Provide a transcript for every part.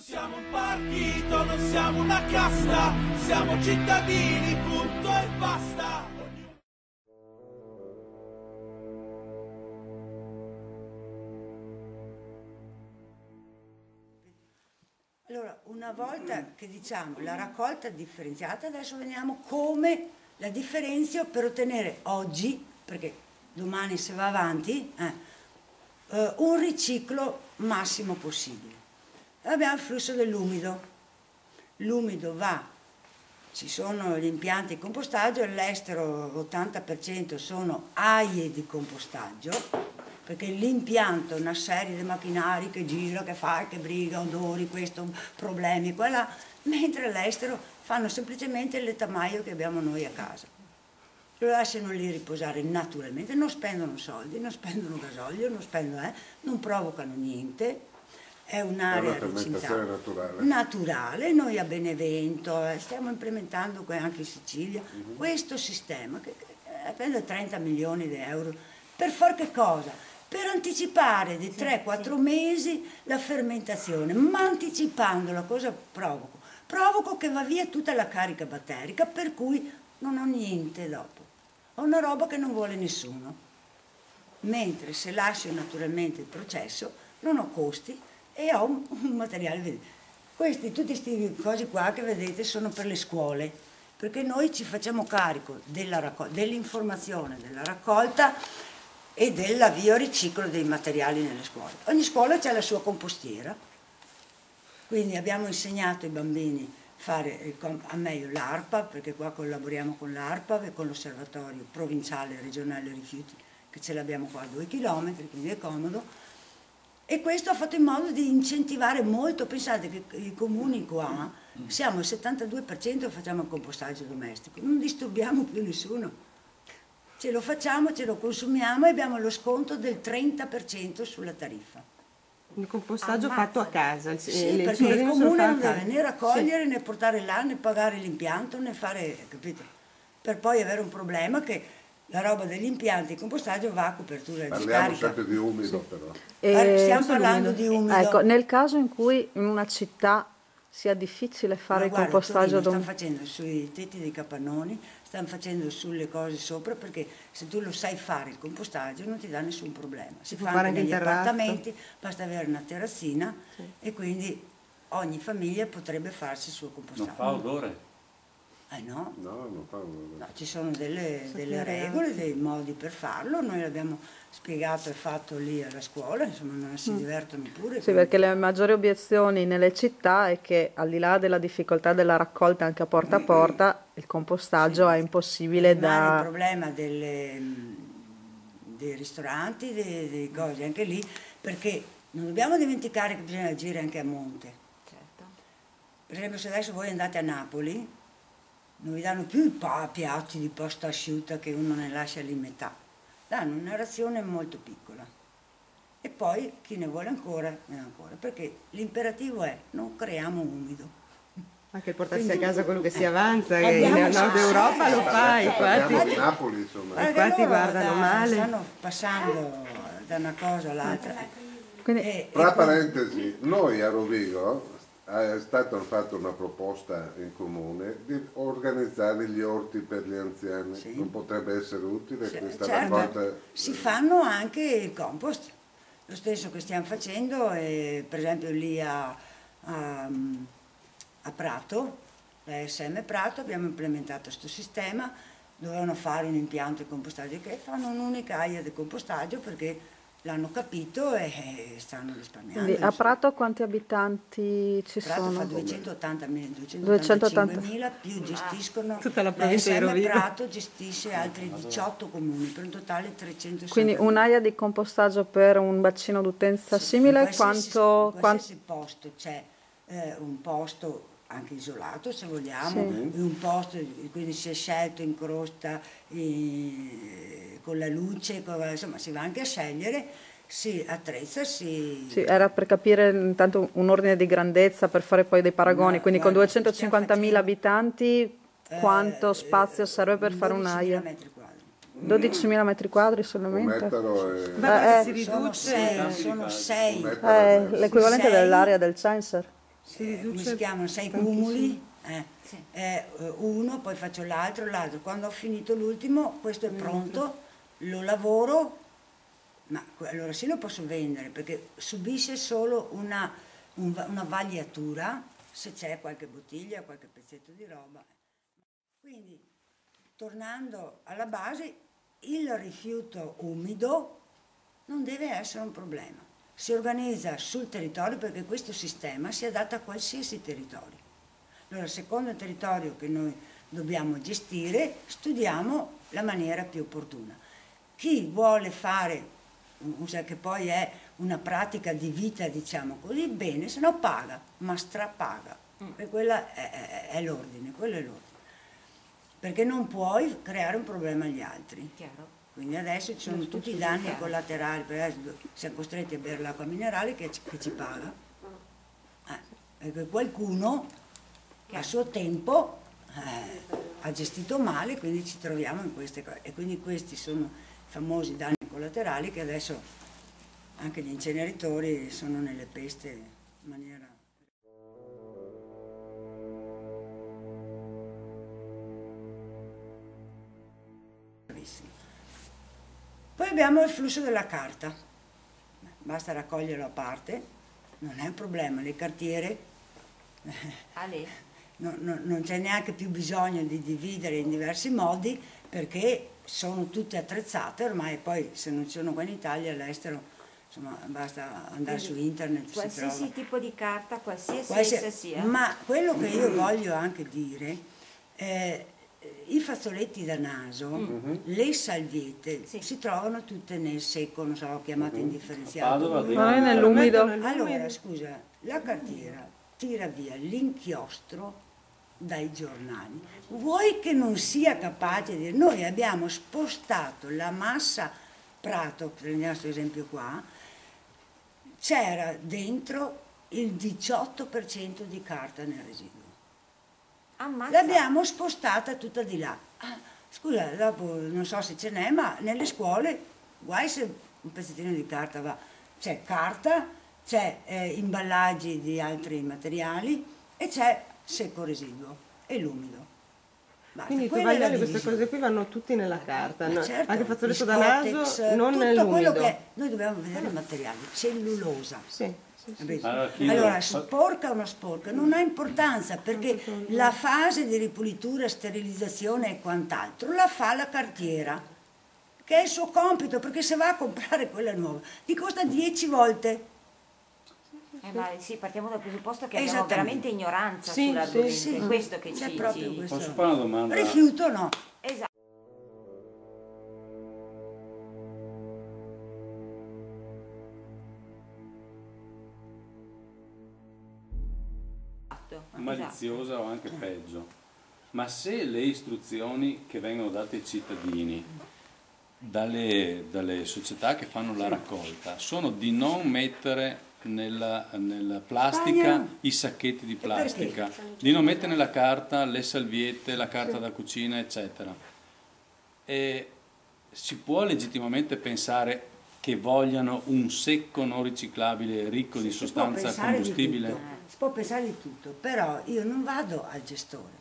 siamo un partito, non siamo una casta, siamo cittadini, punto e basta. Allora, una volta che diciamo la raccolta differenziata, adesso vediamo come la differenzio per ottenere oggi, perché domani se va avanti, un riciclo massimo possibile. Abbiamo il flusso dell'umido. L'umido va, ci sono gli impianti di compostaggio, all'estero l'80% sono aie di compostaggio, perché l'impianto è una serie di macchinari che gira, che fa, che briga, odori, questo, problemi, quella, mentre all'estero fanno semplicemente il letamaio che abbiamo noi a casa. Lo lasciano lì riposare naturalmente, non spendono soldi, non spendono gasolio, non provocano niente. È un'area naturale, noi a Benevento stiamo implementando anche in Sicilia questo sistema che prende 30 milioni di euro per fare che cosa? Per anticipare di 3-4 mesi la fermentazione, ma anticipandola cosa provoco? Provoco che va via tutta la carica batterica, per cui non ho niente dopo, ho una roba che non vuole nessuno, mentre se lascio naturalmente il processo non ho costi e ho un materiale. Tutti questi cose qua che vedete sono per le scuole, perché noi ci facciamo carico dell'informazione, della raccolta e dell'avvio riciclo dei materiali nelle scuole. Ogni scuola ha la sua compostiera, quindi abbiamo insegnato ai bambini a fare a meglio l'ARPA, perché qua collaboriamo con l'ARPA e con l'Osservatorio Provinciale e Regionale Rifiuti, che ce l'abbiamo qua a 2 chilometri, quindi è comodo. E questo ha fatto in modo di incentivare molto. Pensate che i comuni qua siamo al 72% facciamo il compostaggio domestico, non disturbiamo più nessuno. Ce lo facciamo, ce lo consumiamo e abbiamo lo sconto del 30% sulla tariffa. Il compostaggio fatto a casa. Sì, perché il comune non deve né raccogliere, né portare là, né pagare l'impianto, né fare, capito? Per poi avere un problema che la roba degli impianti di compostaggio va a copertura di discarica. Parliamo sempre di umido però. Stiamo parlando di umido. Ecco, nel caso in cui in una città sia difficile fare il compostaggio stanno facendo sui tetti dei capannoni, stanno facendo sulle cose sopra, perché se tu lo sai fare il compostaggio non ti dà nessun problema. Si fa anche negli appartamenti, basta avere una terrazzina e quindi ogni famiglia potrebbe farsi il suo compostaggio. Non fa odore? No. No, non fa odore. No, ci sono delle regole, dei modi per farlo, noi l'abbiamo spiegato e fatto lì alla scuola, insomma non si divertono pure. Sì, perché le maggiori obiezioni nelle città è che al di là della difficoltà della raccolta anche a porta, il compostaggio è impossibile da... Il problema dei ristoranti, dei cose, anche lì, perché non dobbiamo dimenticare che bisogna agire anche a monte. Certo. Per esempio se adesso voi andate a Napoli, non vi danno più i piatti di pasta asciutta che uno ne lascia lì metà, danno una razione molto piccola e poi chi ne vuole ancora, ne ha ancora, perché l'imperativo è non creiamo umido. Anche portarsi a casa quello che si avanza, che in Nord Europa lo fa, infatti. Napoli, insomma. Infatti guardano male. Stanno passando da una cosa all'altra. Tra parentesi, noi a Rovigo è stata fatta una proposta in comune di organizzare gli orti per gli anziani. Sì. Non potrebbe essere utile questa raccolta? Si fanno anche il compost, lo stesso che stiamo facendo, per esempio lì a Prato, la SM Prato, abbiamo implementato questo sistema, dovevano fare un impianto di compostaggio che fanno un'unica aia di compostaggio perché l'hanno capito e stanno risparmiando. Quindi a Prato quanti abitanti ci Prato sono? Fa 285.000, più gestiscono, tutta la provincia di Rovigo. Prato gestisce altri 18 comuni, per un totale 360. Quindi un'area di compostaggio per un bacino d'utenza simile? In qualsiasi posto c'è un posto anche isolato se vogliamo, un posto, quindi si è scelto in crosta, con la luce, insomma si va anche a scegliere, si attrezza, Sì, era per capire intanto un ordine di grandezza per fare poi dei paragoni, quindi con 250.000 abitanti quanto spazio serve per fare un'aia? 12.000 metri quadri solamente? Si riduce. Sono 6. L'equivalente dell'area del Censer. come si chiamano, 6 cumuli, uno, poi faccio l'altro, quando ho finito l'ultimo, questo è pronto, lo lavoro, ma allora sì lo posso vendere, perché subisce solo una vagliatura, se c'è qualche bottiglia, qualche pezzetto di roba. Quindi, tornando alla base, il rifiuto umido non deve essere un problema. Si organizza sul territorio, perché questo sistema si adatta a qualsiasi territorio. Allora, secondo il territorio che noi dobbiamo gestire, studiamo la maniera più opportuna. Chi vuole fare, che poi è una pratica di vita, diciamo così, bene, se no paga, ma strapaga. E quella è l'ordine, quello è l'ordine. Perché non puoi creare un problema agli altri. Chiaro. Quindi adesso ci sono tutti i danni collaterali, perché adesso siamo costretti a bere l'acqua minerale che ci paga. Perché qualcuno a suo tempo ha gestito male, quindi ci troviamo in queste cose. E quindi questi sono i famosi danni collaterali che adesso anche gli inceneritori sono nelle peste in maniera... Poi abbiamo il flusso della carta, basta raccoglierlo a parte, non è un problema, le cartiere non c'è neanche più bisogno di dividere in diversi modi, perché sono tutte attrezzate ormai. Poi se non ci sono qua in Italia, all'estero, insomma, basta andare su internet, qualsiasi tipo di carta, qualsiasi essa sia. Ma quello che io voglio anche dire, i fazzoletti da naso, le salviette, si trovano tutte nel secco, non so, chiamate indifferenziato. Ma nell'umido. Allora, scusa, la cartiera tira via l'inchiostro dai giornali. Vuoi che non sia capace di dire, noi abbiamo spostato la massa Prato, prendiamo questo esempio qua, c'era dentro il 18% di carta nel residuo. Ammazza. L'abbiamo spostata tutta di là. Scusa, dopo non so se ce n'è, ma nelle scuole, guai se un pezzettino di carta va. C'è carta, c'è imballaggi di altri materiali e c'è secco residuo e l'umido. Basta. Quindi tu Quella è la queste divisione. cose qui vanno tutti nella carta, no? Certo, Anche il fazzoletto gli da naso, Scottex, non tutto nell'umido. quello che noi dobbiamo vedere i materiali, cellulosa. Sì. Allora, sporca o non sporca non ha importanza, perché la fase di ripulitura, sterilizzazione e quant'altro la fa la cartiera, che è il suo compito, perché se va a comprare quella nuova gli costa 10 volte. Ma sì, partiamo dal presupposto che abbiamo veramente ignoranza sull'argomento, è questo che ci... Posso fare una domanda? Rifiuto no. Esatto. Maliziosa o anche peggio, ma se le istruzioni che vengono date ai cittadini dalle società che fanno la raccolta sono di non mettere nella plastica i sacchetti di plastica, di non mettere nella carta le salviette, la carta da cucina, eccetera, e si può legittimamente pensare che vogliano un secco non riciclabile ricco di sostanza combustibile? Si può pensare di tutto, però io non vado al gestore.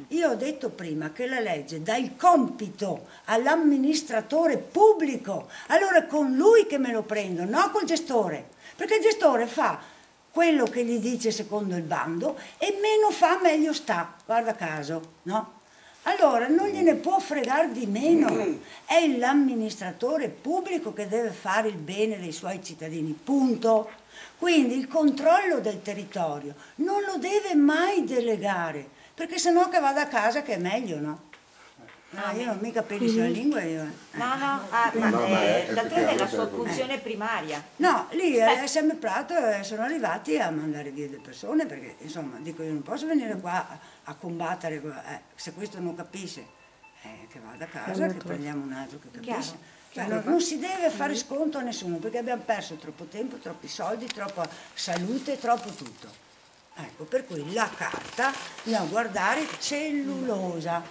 Io ho detto prima che la legge dà il compito all'amministratore pubblico, allora è con lui che me lo prendo, non col gestore, perché il gestore fa quello che gli dice secondo il bando e meno fa meglio sta, guarda caso, no? Allora non gliene può fregare di meno, è l'amministratore pubblico che deve fare il bene dei suoi cittadini, punto. Quindi il controllo del territorio non lo deve mai delegare, perché sennò che vada a casa che è meglio, no? Io non mica capisco la lingua io. D'altronde è la sua funzione primaria. No, lì SM Prato sono arrivati a mandare via le persone, perché insomma, dico, io non posso venire qua a combattere, se questo non capisce, che vada a casa, che prendiamo un altro che capisce. Cioè, non si deve fare sconto a nessuno, perché abbiamo perso troppo tempo, troppi soldi, troppa salute, troppo tutto. Ecco, per cui la carta, dobbiamo guardare cellulosa,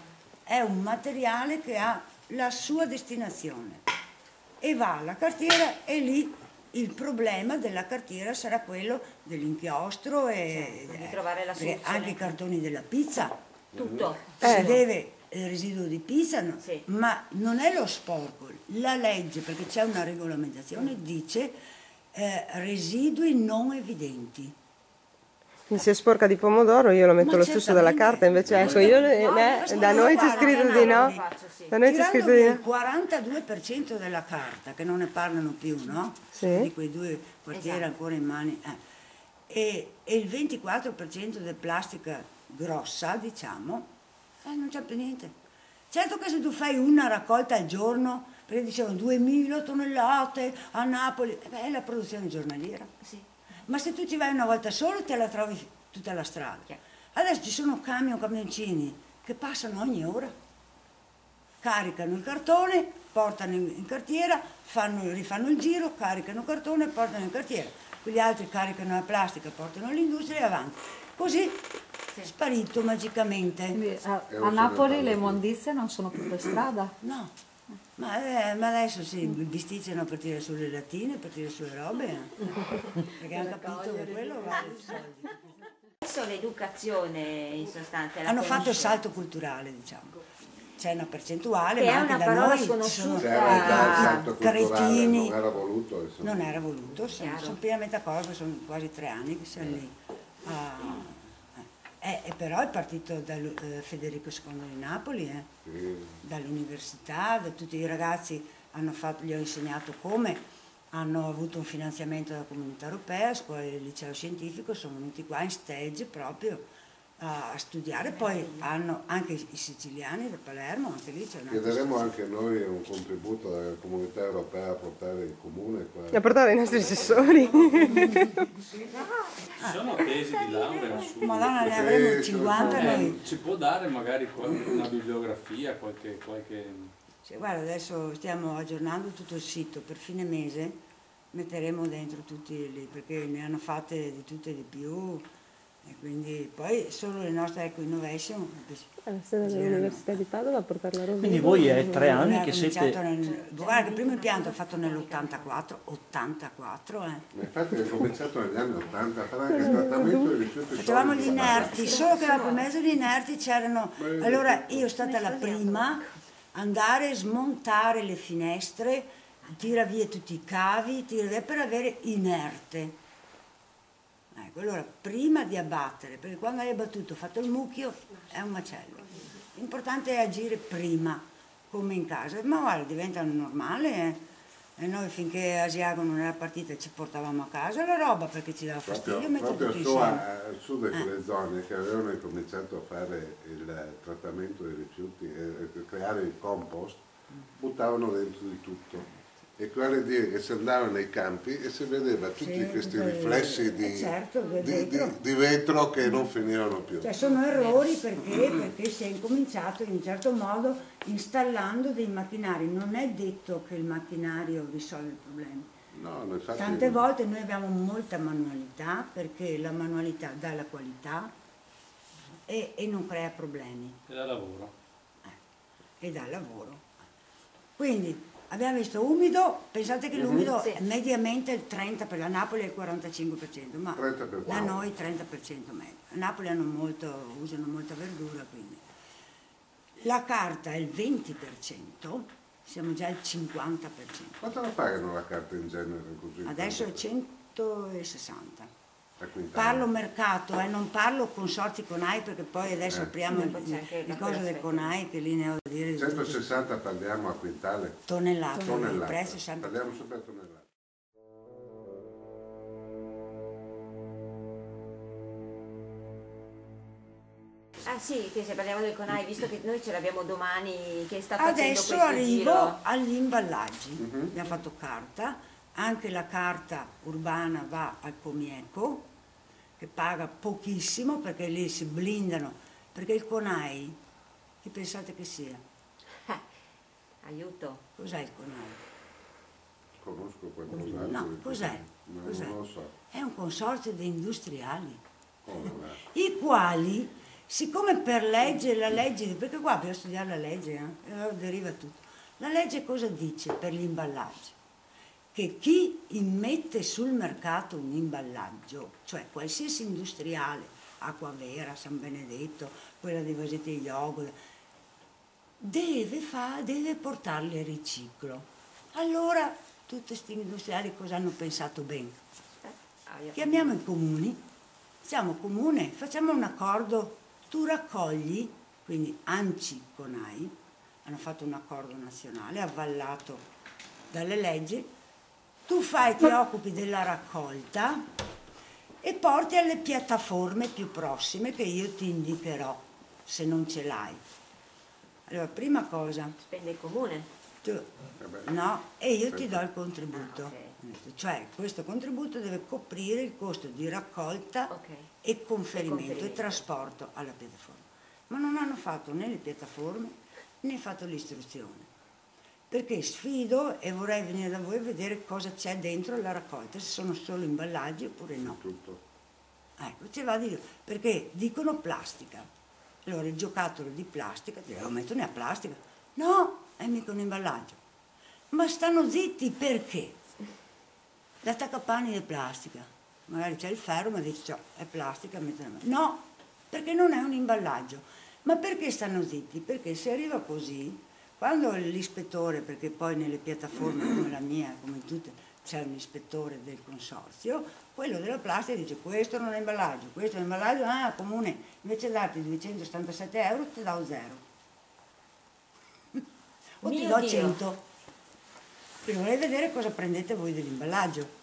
è un materiale che ha la sua destinazione e va alla cartiera e lì il problema della cartiera sarà quello dell'inchiostro e di trovare la soluzione. anche i cartoni della pizza. Tutto. Si deve il residuo di pizza, Sì. ma non è lo sporco. La legge, perché c'è una regolamentazione, dice residui non evidenti. Quindi se è sporca di pomodoro io lo metto Ma lo stesso della carta, invece ecco, io da noi c'è scritto di no. Da noi c'è scritto di Il no. 42% della carta, che non ne parlano più, no? Sì. Di quei due quartieri ancora in mani. E il 24% di plastica grossa, diciamo, non c'è più niente. Certo che se tu fai una raccolta al giorno, perché dicevano 2000 tonnellate a Napoli, è la produzione giornaliera. Sì. Ma se tu ci vai una volta solo te la trovi tutta la strada. Adesso ci sono camioncini che passano ogni ora, caricano il cartone, portano in cartiera, rifanno il giro, caricano il cartone, portano in cartiera. Quegli altri caricano la plastica, portano all'industria e avanti. Così sparito magicamente. Quindi a Napoli le immondizie non sono più per strada? No, ma adesso si bisticciano per tirare sulle lattine, per tirare sulle robe, perché hanno capito che quello vale i soldi. Adesso l'educazione in sostanza. Hanno fatto il salto culturale, diciamo. C'è una percentuale, Che ma è anche una da parola noi ci sconosciuta. sono C'era già il salto culturale, cretini. non era voluto. Insomma. Non era voluto, sono pienamente d'accordo, sono quasi 3 anni che siamo lì. E però è partito da Federico II di Napoli, dall'università, da tutti i ragazzi gli ho insegnato come, hanno avuto un finanziamento dalla Comunità Europea, scuole del liceo scientifico, sono venuti qua in stage proprio a studiare, poi hanno anche i siciliani da Palermo, anche lì c'è una... Chiederemo anche noi un contributo dalla Comunità Europea a portare il comune qua. A portare i nostri assessori. Ci sono tesi di laurea su... Madonna, ne avremo 50 noi. Ci può dare magari una bibliografia, qualche... Sì, guarda, adesso stiamo aggiornando tutto il sito, per fine mese metteremo dentro tutti lì, perché ne hanno fatte di tutte e di più, e quindi poi solo le nostre Eco Innovation. La sede dell'Università di Padova a portarla a Rovigo. Quindi voi è 3 anni che siete... Guarda, che il primo impianto è fatto nell'84, 84, Ma infatti è cominciato negli anni 80 a fare anche il trattamento dei rifiuti. Facevamo gli inerti, solo che per mezzo di inerti c'erano... Allora io sono stata la prima a andare a smontare le finestre, tira via tutti i cavi, tira via per avere inerte. Ecco, allora prima di abbattere, perché quando hai abbattuto, fatto il mucchio, è un macello. L'importante è agire prima, come in casa. Ma guarda, diventa normale, e noi finché Asiago non era partita ci portavamo a casa la roba perché ci dava fastidio mettere tutto insieme. Su di quelle zone che avevano cominciato a fare il trattamento dei rifiuti e creare il compost, buttavano dentro di tutto. E quello vuol dire che si andava nei campi e si vedeva tutti questi riflessi di vetro che non finivano più. Cioè sono errori perché si è incominciato in un certo modo installando dei macchinari. Non è detto che il macchinario risolve i problemi. No, infatti, tante volte noi abbiamo molta manualità perché la manualità dà la qualità e non crea problemi. E dà lavoro. E dà lavoro. Quindi abbiamo visto umido, pensate che l'umido è mediamente il 30%, per la Napoli è il 45%, ma da noi il 30% medio. A Napoli usano molta verdura, quindi. La carta è il 20%, siamo già al 50%. Quanto la pagano la carta in genere così? Adesso è 160. quintale. Parlo mercato, non parlo consorzi CONAI, perché poi adesso apriamo il coso del CONAI, che lì ne ho da dire. 160 parliamo a quintale. Tonnellate. Il prezzo è sempre. Parliamo sempre a tonnellate. Ah sì, che se parliamo del CONAI, visto che noi ce l'abbiamo domani, che sta adesso facendo questo arrivo giro. agli imballaggi. Abbiamo fatto carta, anche la carta urbana va al Comieco, che paga pochissimo perché lì si blindano, perché il CONAI, chi pensate che sia? Aiuto. Cos'è il CONAI? Conosco qualcos'altro. No, cos'è? Cos'è? Non lo so. È un consorzio di industriali, Oh, i quali, siccome per legge, la legge, perché qua bisogna studiare la legge, e allora deriva tutto. La legge cosa dice per gli imballaggi? che chi immette sul mercato un imballaggio, cioè qualsiasi industriale, Acquavera, San Benedetto, quella dei vasetti di yogurt, deve portarli a riciclo. Allora tutti questi industriali cosa hanno pensato bene? Chiamiamo i comuni, siamo comune, facciamo un accordo, tu raccogli, quindi ANCI con AI, hanno fatto un accordo nazionale, avvallato dalle leggi, tu ti occupi della raccolta e porti alle piattaforme più prossime che io ti indicherò, se non ce l'hai. Allora, prima cosa... Spende il comune? No, e io ti do il contributo. Cioè, questo contributo deve coprire il costo di raccolta e conferimento e trasporto alla piattaforma. Ma non hanno fatto né le piattaforme né fatto l'istruzione. Perché sfido e vorrei venire da voi a vedere cosa c'è dentro la raccolta, se sono solo imballaggi oppure no. Ecco, ci va a dire, perché dicono plastica. Allora il giocattolo di plastica, lo mettono a plastica. No, è mica un imballaggio. Ma stanno zitti perché? L'attaccapanni è plastica. Magari c'è il ferro, ma dice, cioè, è plastica, no, perché non è un imballaggio. Ma perché stanno zitti? Perché se arriva così, quando l'ispettore, perché poi nelle piattaforme come la mia, come in tutte, c'è un ispettore del consorzio, quello della plastica dice questo non è imballaggio, questo è imballaggio, comune, invece di darti 277 euro ti do 0. O ti do 100. Quindi vorrei vedere cosa prendete voi dell'imballaggio.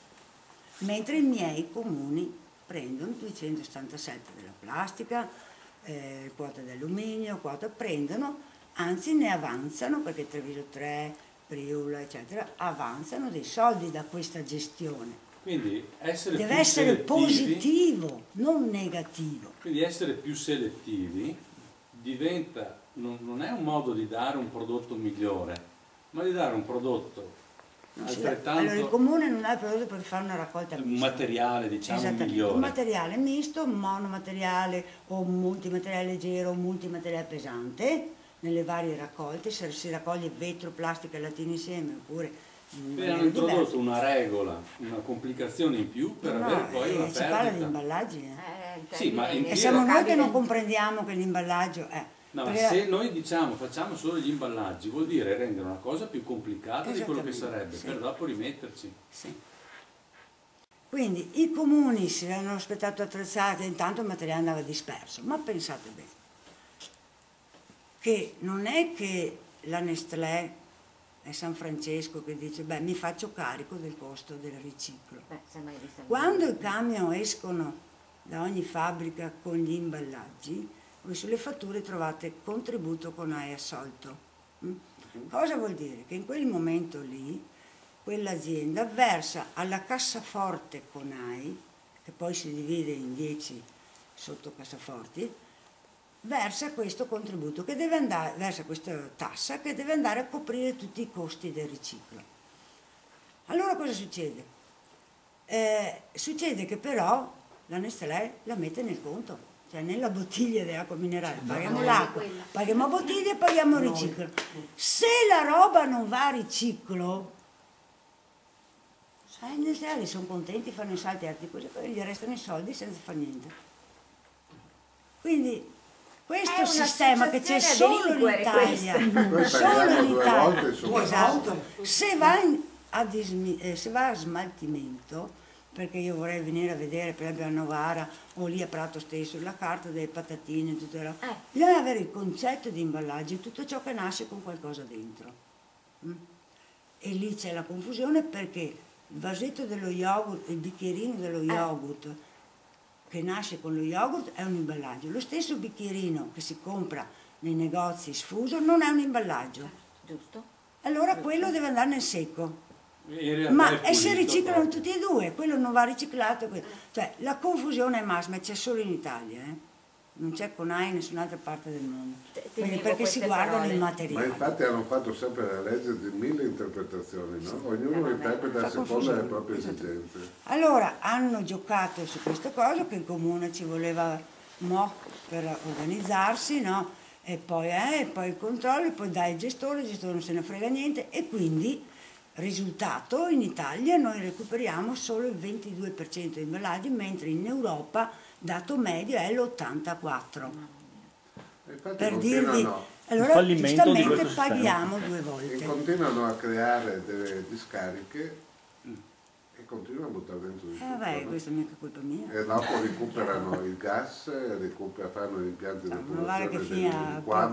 Mentre i miei comuni prendono 277 della plastica, quota di alluminio, prendono, anzi ne avanzano, perché Treviso 3, Priula, eccetera, avanzano dei soldi da questa gestione. Quindi deve essere positivo, non negativo. Quindi essere più selettivi diventa, non è un modo di dare un prodotto migliore, ma di dare un prodotto altrettanto... Allora il comune non ha il prodotto per fare una raccolta mista. Un materiale, diciamo, migliore. Un materiale misto, monomateriale o multimateriale leggero o multimateriale pesante, nelle varie raccolte, se si raccoglie vetro, plastica e latino insieme, oppure... Hanno introdotto una regola, una complicazione in più per avere poi una perdita. Si parla di imballaggi. Sì, ma e siamo noi che non comprendiamo che l'imballaggio è... No, ma se noi diciamo facciamo solo gli imballaggi, vuol dire rendere una cosa più complicata di quello che sarebbe, per dopo rimetterci. Sì. Quindi i comuni si erano aspettato attrezzati, intanto il materiale andava disperso, ma pensate bene, che non è che la Nestlé è San Francesco che dice, beh, mi faccio carico del costo del riciclo. Quando i camion escono da ogni fabbrica con gli imballaggi, voi sulle fatture trovate contributo con AI assolto. Cosa vuol dire? Che in quel momento lì quell'azienda versa alla cassaforte con AI, che poi si divide in 10 sottocassaforti, versa questo contributo che deve andare, versa questa tassa che deve andare a coprire tutti i costi del riciclo. Allora cosa succede? Succede che però la Nestlé la mette nel conto. Cioè nella bottiglia di acqua minerale paghiamo l'acqua, paghiamo bottiglie e paghiamo il riciclo. Se la roba non va a riciclo, i industriali sono contenti, fanno i salti alti così, poi gli restano i soldi senza fare niente. Quindi questo sistema che c'è solo in Italia, solo in Italia, esatto, se va a smaltimento, perché io vorrei venire a vedere per esempio a Novara o lì a Prato stesso la carta delle patatine, bisogna avere il concetto di imballaggio, tutto ciò che nasce con qualcosa dentro. E lì c'è la confusione perché il vasetto dello yogurt, il bicchierino dello yogurt che nasce con lo yogurt è un imballaggio, lo stesso bicchierino che si compra nei negozi sfuso non è un imballaggio. Giusto. Allora quello deve andare nel secco. Ma si riciclano tutti e due, quello non va riciclato. Cioè la confusione è massima, c'è solo in Italia, non c'è con AI in nessun'altra parte del mondo. Quindi perché si guardano il materiale. Ma infatti hanno fatto sempre la legge di 1000 interpretazioni, no? Ognuno interpreta a seconda delle proprie esigenze. Allora hanno giocato su questa cosa che il comune ci voleva per organizzarsi, no? E poi il controllo, e poi dai il gestore non se ne frega niente e quindi Risultato, in Italia noi recuperiamo solo il 22% di imballaggi, mentre in Europa, dato medio, è l'84%. Per dirvi, allora giustamente paghiamo 2 volte. E continuano a creare delle discariche e continuano a buttare dentro di tutto. Vabbè, questa è mica colpa mia. E dopo recuperano il gas, fanno gli impianti di depurazione che fino a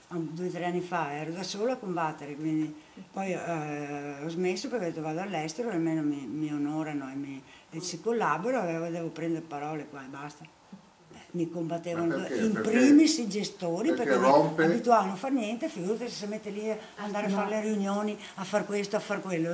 2 o 3 anni fa ero da sola a combattere, quindi poi ho smesso perché ho detto vado all'estero, almeno mi onorano e ci collaboro, devo prendere parole qua e basta. Mi combattevano in primis i gestori perché abituavano a fare niente, figurati se si mette lì a andare a fare le riunioni, a fare questo, a fare quello.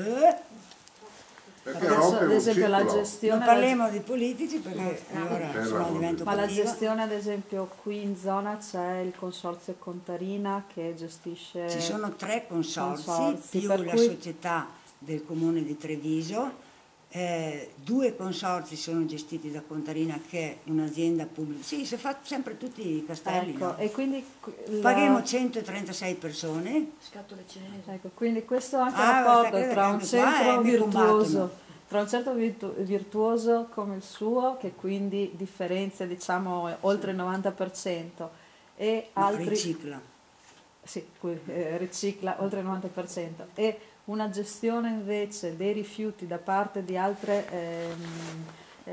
Adesso, ad esempio la gestione, non parliamo di politici perché allora divento ma la gestione, ad esempio qui in zona c'è il consorzio Contarina che gestisce, ci sono 3 consorzi più la società del comune di Treviso, 2 consorzi sono gestiti da Contarina che è un'azienda pubblica, sì, si fa sempre tutti i castelli, ecco, no? E quindi paghiamo 136 persone, scatole cinesi. Ecco, quindi questo è anche il rapporto tra un centro virtuoso come il suo, che quindi differenzia, diciamo, oltre il 90%, e altri ricicla. Sì, ricicla oltre il 90%, e una gestione invece dei rifiuti da parte di altre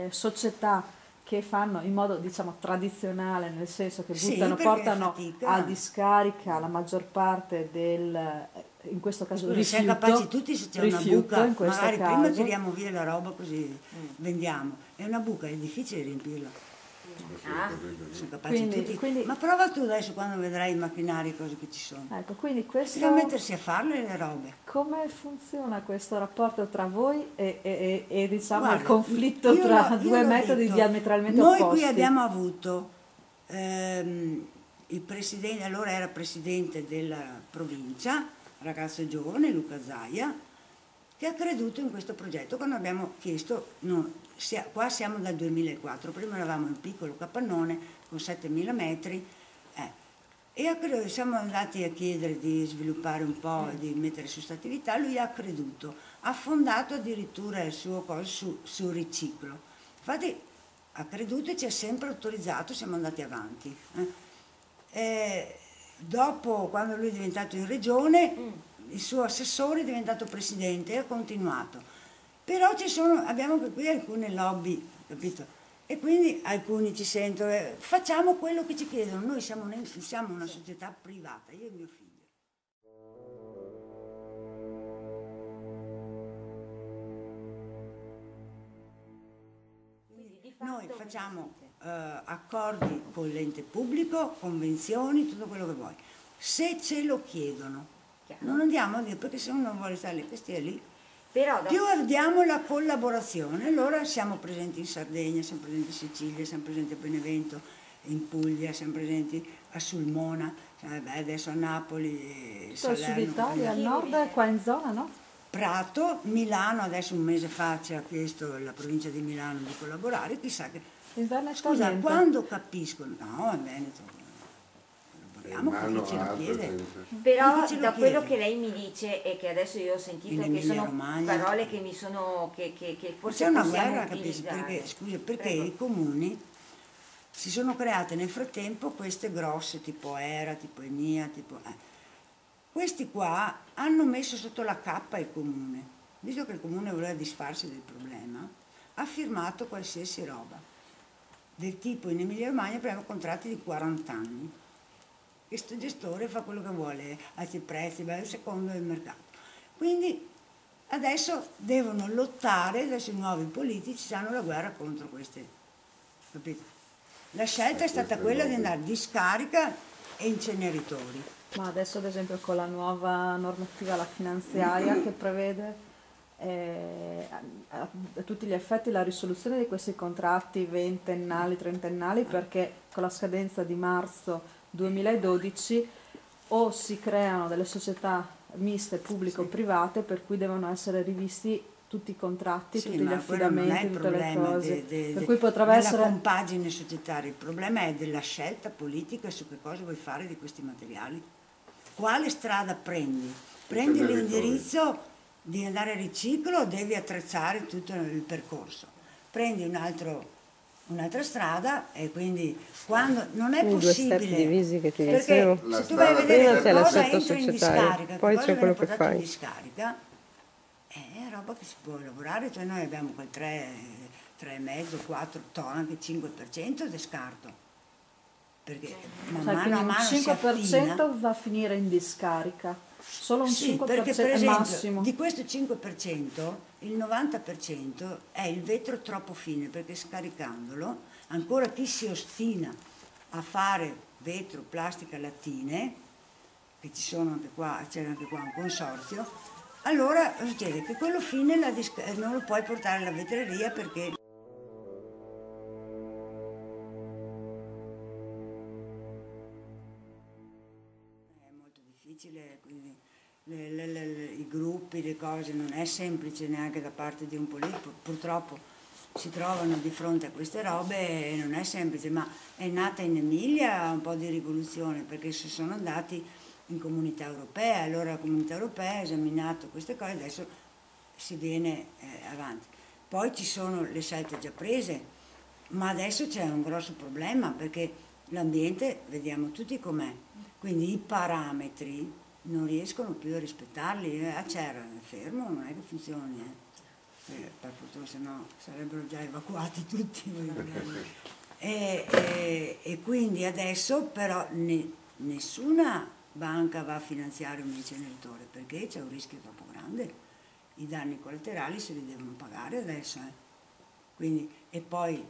società che fanno in modo, diciamo, tradizionale, nel senso che buttano, portano a discarica la maggior parte del, in questo caso rifiuto. Siamo capaci tutti, se c'è una buca, magari prima tiriamo via la roba così vendiamo, è una buca, è difficile riempirla. Sono capaci tutti. Ma prova tu adesso quando vedrai i macchinari, cose che ci sono. Ecco, quindi questo, bisogna mettersi a farle le robe. Come funziona questo rapporto tra voi e diciamo, guarda, il conflitto tra due metodi diametralmente opposti? Noi qui abbiamo avuto il presidente, allora era presidente della provincia, ragazzo giovane, Luca Zaia, che ha creduto in questo progetto quando abbiamo chiesto, qua siamo dal 2004, prima eravamo in piccolo capannone con 7.000 metri, e siamo andati a chiedere di sviluppare un po', di mettere su questa attività, lui ha creduto, ha fondato addirittura il suo sul riciclo, infatti ha creduto e ci ha sempre autorizzato, siamo andati avanti. Dopo, quando lui è diventato in regione, il suo assessore è diventato presidente e ha continuato. Però abbiamo qui alcune lobby, capito? E quindi alcuni ci sentono, facciamo quello che ci chiedono, noi siamo una società privata, io e mio figlio. Noi facciamo accordi con l'ente pubblico, convenzioni, tutto quello che vuoi. Se ce lo chiedono, non andiamo a dire, perché se uno non vuole stare lì, che stia lì. Però più abbiamo la collaborazione, allora siamo presenti in Sardegna, siamo presenti in Sicilia, siamo presenti a Benevento, in Puglia, siamo presenti a Sulmona, adesso a Napoli, Salerno. Sud Italia, al nord e qua in zona, no? Prato, Milano, adesso un mese fa ci ha chiesto la provincia di Milano di collaborare, chissà che... Scusa, quando capiscono... No, in Veneto... Con chi ce lo chiede. Però da quello che lei mi dice e che adesso io ho sentito, che sono parole che mi sono che forse c'è una guerra, capisci? Perché i comuni si sono create nel frattempo queste grosse tipo ERA, tipo ENIA, questi qua hanno messo sotto la cappa il comune, visto che il comune voleva disfarsi del problema, ha firmato qualsiasi roba del tipo in Emilia Romagna abbiamo contratti di 40 anni. Questo gestore fa quello che vuole, alza i prezzi, va secondo il mercato. Quindi adesso devono lottare, adesso i nuovi politici hanno la guerra contro queste, capito? La scelta è stata quella di andare discarica e inceneritori. Ma adesso ad esempio con la nuova normativa, la finanziaria, che prevede a tutti gli effetti la risoluzione di questi contratti ventennali, trentennali, perché con la scadenza di marzo 2012 o si creano delle società miste pubblico-private per cui devono essere rivisti tutti i contratti, tutti gli affidamenti, tutte le cose. Per cui potrebbe essere la compagine societaria, il problema è della scelta politica su che cosa vuoi fare di questi materiali. Quale strada prendi? Prendi l'indirizzo di andare a riciclo devi attrezzare tutto il percorso. Prendi un'altra strada e quindi quando non è due step possibile, divisi che ti perché dicevo. se tu vai a vedere Prima c'è cosa l'aspetto entra in societario, discarica, poi cosa c'è quello viene che portato in fai. discarica, è roba che si può lavorare, cioè noi abbiamo quel 3,5, 4, anche 5% di scarto. Perché man Cioè, mano a quindi un mano si 5% affina. va a finire in discarica, solo un Sì, 5% perché per è esempio massimo. di questo 5% il 90% è il vetro troppo fine, perché scaricandolo ancora chi si ostina a fare vetro, plastica, lattine, che ci sono anche qua, c'è anche qua un consorzio, allora succede che quello fine non lo puoi portare alla vetreria perché è molto difficile, quindi i gruppi, le cose, non è semplice neanche da parte di un politico, purtroppo si trovano di fronte a queste robe e non è semplice, ma è nata in Emilia un po' di rivoluzione perché si sono andati in Comunità Europea, allora la Comunità Europea ha esaminato queste cose, adesso si viene avanti. Poi ci sono le scelte già prese, ma adesso c'è un grosso problema perché l'ambiente vediamo tutti com'è, quindi i parametri non riescono più a rispettarli, c'era, è fermo, non è che funzioni, per fortuna se no sarebbero già evacuati tutti. E quindi adesso però nessuna banca va a finanziare un inceneritore perché c'è un rischio troppo grande, i danni collaterali se li devono pagare adesso. Quindi, e poi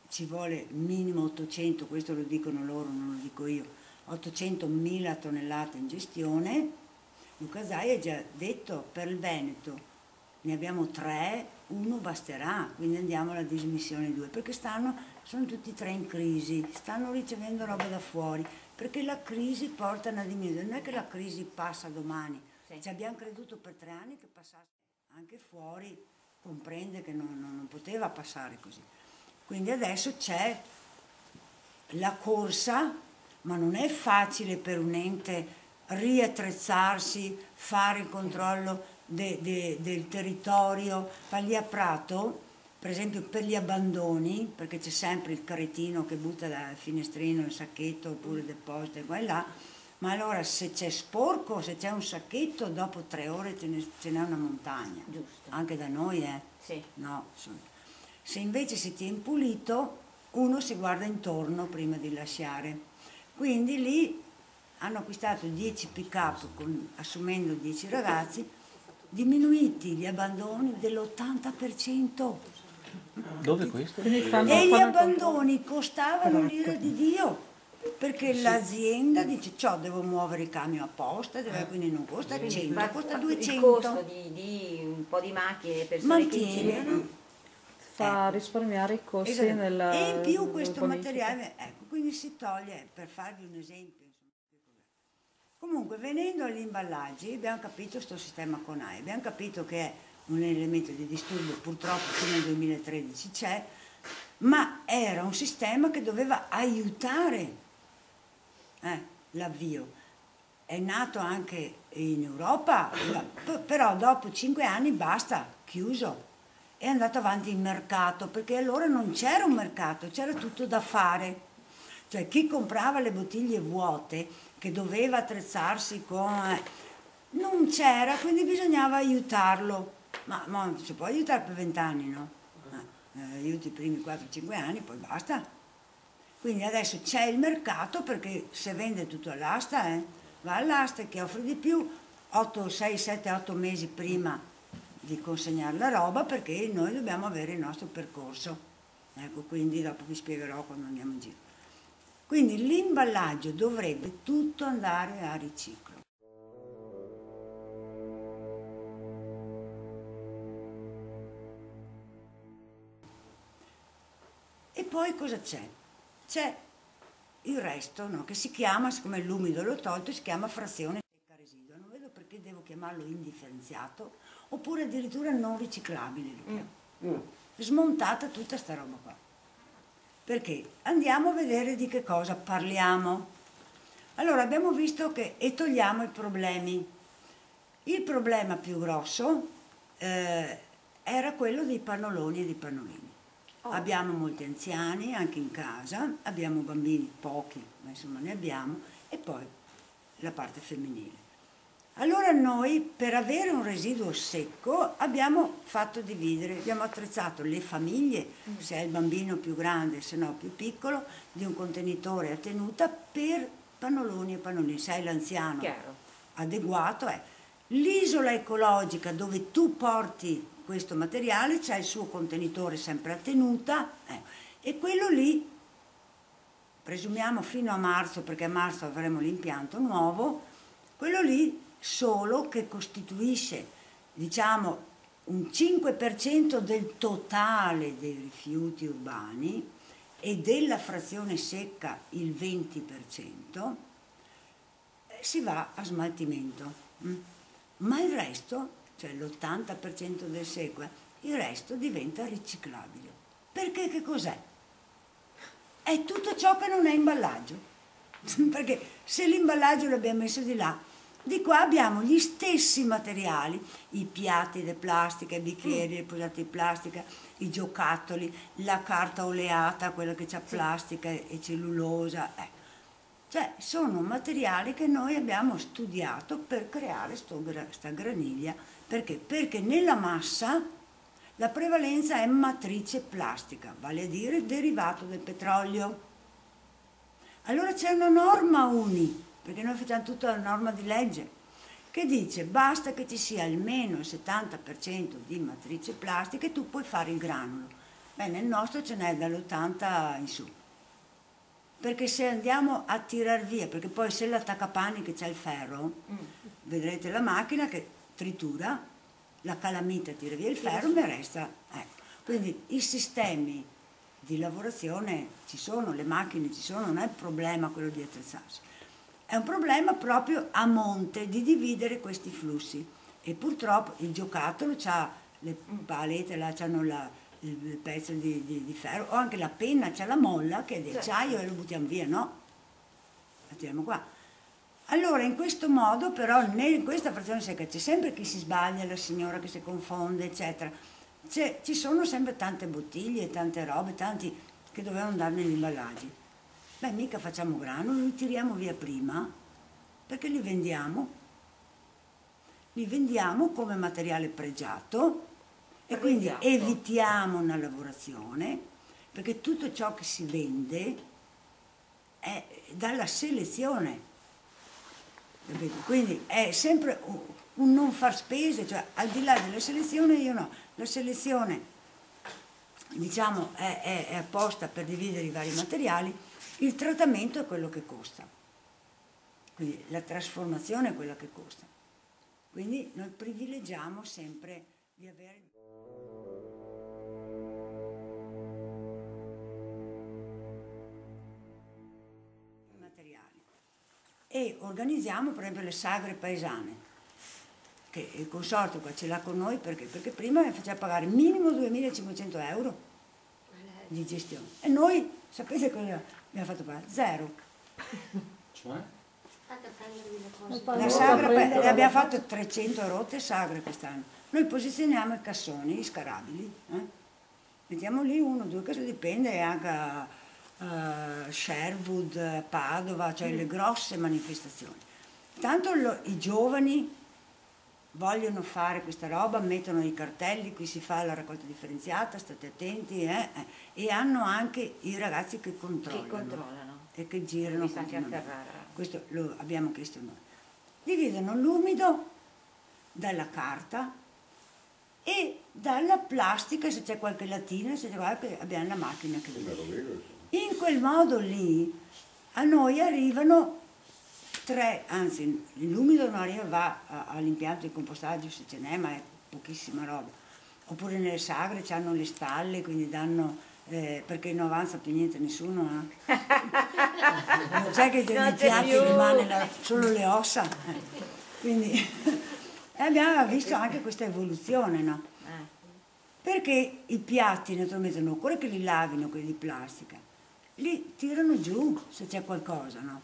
ci vuole minimo 800, questo lo dicono loro, non lo dico io, 800.000 tonnellate in gestione. Luca Zai ha già detto per il Veneto ne abbiamo 3, uno basterà, quindi andiamo alla dismissione 2, perché sono tutti e 3 in crisi, stanno ricevendo roba da fuori, perché la crisi porta a una diminuzione, non è che la crisi passa domani, ci abbiamo creduto per 3 anni che passasse, anche fuori comprende che non poteva passare così. Quindi adesso c'è la corsa, ma non è facile per un ente riattrezzarsi, fare il controllo del territorio, fargli a Prato, per esempio per gli abbandoni, perché c'è sempre il cretino che butta dal finestrino il sacchetto oppure deposita qua e là, ma allora se c'è sporco, se c'è un sacchetto, dopo 3 ore ce n'è una montagna. Giusto. Anche da noi, Sì. No, se invece si tiene pulito, uno si guarda intorno prima di lasciare. Quindi lì hanno acquistato 10 pick-up assumendo 10 ragazzi, diminuiti gli abbandoni dell'80%. Dove questo? E gli abbandoni costavano l'ira di Dio, perché l'azienda dice ciò devo muovere i camion apposta, quindi non costa 100, costa 200. Il costo di un po' di macchine, persone che mantiene. Fa risparmiare i costi Esatto. nella E in più questo bonifica. materiale, ecco, quindi si toglie, per farvi un esempio. Comunque, venendo agli imballaggi, abbiamo capito questo sistema CONAI, abbiamo capito che è un elemento di disturbo, purtroppo fino al 2013 c'è, ma era un sistema che doveva aiutare l'avvio. È nato anche in Europa, però dopo 5 anni basta, chiuso. È andato avanti il mercato, perché allora non c'era un mercato, c'era tutto da fare. Cioè chi comprava le bottiglie vuote, che doveva attrezzarsi con... non c'era, quindi bisognava aiutarlo. Ma non si può aiutare per 20 anni, no? Aiuti i primi 4-5 anni, poi basta. Quindi adesso c'è il mercato, perché se vende tutto all'asta, va all'asta e chi offre di più, 6, 7, 8 mesi prima di consegnare la roba, perché noi dobbiamo avere il nostro percorso. Ecco, quindi dopo vi spiegherò quando andiamo in giro. Quindi l'imballaggio dovrebbe tutto andare a riciclo. E poi cosa c'è? C'è il resto, no? Che si chiama, siccome l'umido l'ho tolto, si chiama frazione secca residua. Non vedo perché devo chiamarlo indifferenziato, oppure addirittura non riciclabile. Smontata tutta sta roba qua. Perché andiamo a vedere di che cosa parliamo. Allora abbiamo visto che, e togliamo i problemi. Il problema più grosso era quello dei pannoloni e dei pannolini. Abbiamo molti anziani anche in casa, abbiamo bambini, pochi, ma insomma ne abbiamo, e poi la parte femminile. Allora noi, per avere un residuo secco, abbiamo fatto dividere, abbiamo attrezzato le famiglie, se è il bambino più grande, se no più piccolo, di un contenitore a tenuta per pannoloni e pannolini. Se hai l'anziano adeguato, è l'isola ecologica dove tu porti questo materiale, c'è il suo contenitore sempre a tenuta, e quello lì, presumiamo fino a marzo, perché a marzo avremo l'impianto nuovo, quello lì solo che costituisce, diciamo, un 5% del totale dei rifiuti urbani e della frazione secca il 20%, si va a smaltimento. Ma il resto, cioè l'80% del secco, il resto diventa riciclabile. Perché che cos'è? È tutto ciò che non è imballaggio. Perché se l'imballaggio l'abbiamo messo di là, di qua abbiamo gli stessi materiali, i piatti di plastica, i bicchieri, le posate di plastica, i giocattoli, la carta oleata, quella che c'ha plastica e cellulosa. Cioè sono materiali che noi abbiamo studiato per creare sta graniglia. Perché? Perché nella massa la prevalenza è matrice plastica, vale a dire derivato del petrolio. Allora c'è una norma UNI, perché noi facciamo tutta la norma di legge, che dice basta che ci sia almeno il 70% di matrice plastica e tu puoi fare il granulo. Beh, nel nostro ce n'è dall'80 in su. Perché se andiamo a tirar via, perché poi se l'attaccapanni che c'è il ferro, vedrete la macchina che tritura, la calamita tira via il ferro, mi resta. Quindi i sistemi di lavorazione ci sono, le macchine ci sono, non è il problema quello di attrezzarsi. È un problema proprio a monte di dividere questi flussi. E purtroppo il giocattolo ha le palette, là c'hanno il pezzo di ferro, o anche la penna, c'è la molla che è di acciaio e lo buttiamo via, no? La tiriamo qua. Allora in questo modo però in questa frazione secca c'è sempre chi si sbaglia, la signora che si confonde, eccetera. Ci sono sempre tante bottiglie, tante robe, tanti che dovevano andare negli imballaggi. Beh, mica facciamo granuli, li tiriamo via prima, perché li vendiamo come materiale pregiato e quindi evitiamo una lavorazione, perché tutto ciò che si vende è dalla selezione. Quindi è sempre un non far spese, cioè al di là della selezione io no, la selezione diciamo è apposta per dividere i vari materiali, il trattamento è quello che costa, quindi la trasformazione è quella che costa, quindi noi privilegiamo sempre di avere e organizziamo per esempio le sagre paesane, che il consorzio qua ce l'ha con noi perché prima faceva pagare minimo 2.500 euro di gestione e noi, sapete cosa abbiamo fatto pagare? Zero. Cioè? La sagra, le abbiamo fatto 300 rotte sagre quest'anno. Noi posizioniamo i cassoni, gli scarabili, mettiamo lì uno, due cassoni, dipende anche Sherwood, Padova, cioè le grosse manifestazioni. Tanto i giovani vogliono fare questa roba, mettono i cartelli, qui si fa la raccolta differenziata, state attenti, e hanno anche i ragazzi che controllano e che girano continuamente. Questo lo abbiamo chiesto noi. Dividono l'umido dalla carta e dalla plastica, se c'è qualche latina, se c'è qualche, abbiamo la macchina che divide. In quel modo lì a noi arrivano anzi l'umido non arriva, va all'impianto di compostaggio se ce n'è, ma è pochissima roba. Oppure nelle sagre hanno le stalle, quindi danno, perché non avanza più niente nessuno. Non c'è che nei piatti rimane solo le ossa. Quindi abbiamo visto anche questa evoluzione, no? Perché i piatti naturalmente non occorre che li lavino quelli di plastica. Li tirano giù se c'è qualcosa, no?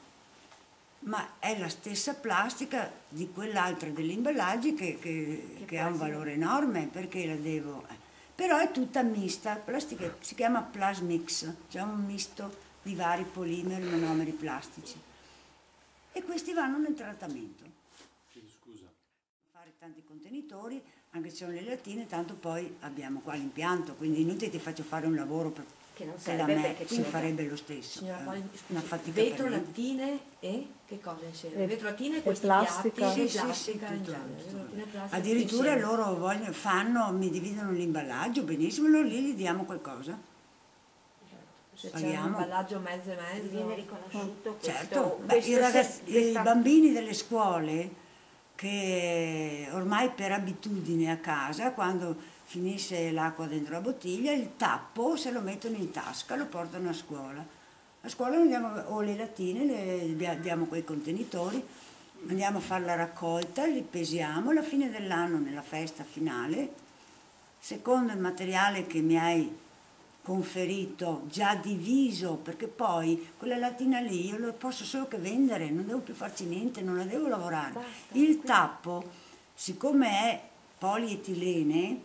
ma è la stessa plastica di quell'altra degli imballaggi che ha un valore enorme, perché la devo... Però è tutta mista, plastica, si chiama Plasmix, cioè un misto di vari polimeri, monomeri plastici. E questi vanno nel trattamento. Scusa. Fare tanti contenitori, anche se sono le lattine, tanto poi abbiamo qua l'impianto, quindi inutile ti faccio fare un lavoro per... che non che da serve, me perché si farebbe lo stesso. Signora Poli, una fatica vetro, per me. lattine e che cosa insieme? E Vetro, lattine e questi plastica. piatti, Sì, plastica in tutto, genere. tutto. Lattine e plastica, Addirittura insieme. loro fanno, mi dividono l'imballaggio, benissimo, noi lì gli diamo qualcosa. Se c'è un paghiamo. imballaggio mezzo e mezzo. viene riconosciuto questo, Certo, questo i bambini delle scuole che ormai per abitudine a casa, quando finisce l'acqua dentro la bottiglia, il tappo se lo mettono in tasca, lo portano a scuola. A scuola noi diamo, o le lattine, diamo quei contenitori, andiamo a fare la raccolta, li pesiamo, alla fine dell'anno nella festa finale, secondo il materiale che mi hai conferito, già diviso, perché poi quella lattina lì io lo posso solo che vendere, non devo più farci niente, non la devo lavorare. Il tappo, siccome è polietilene,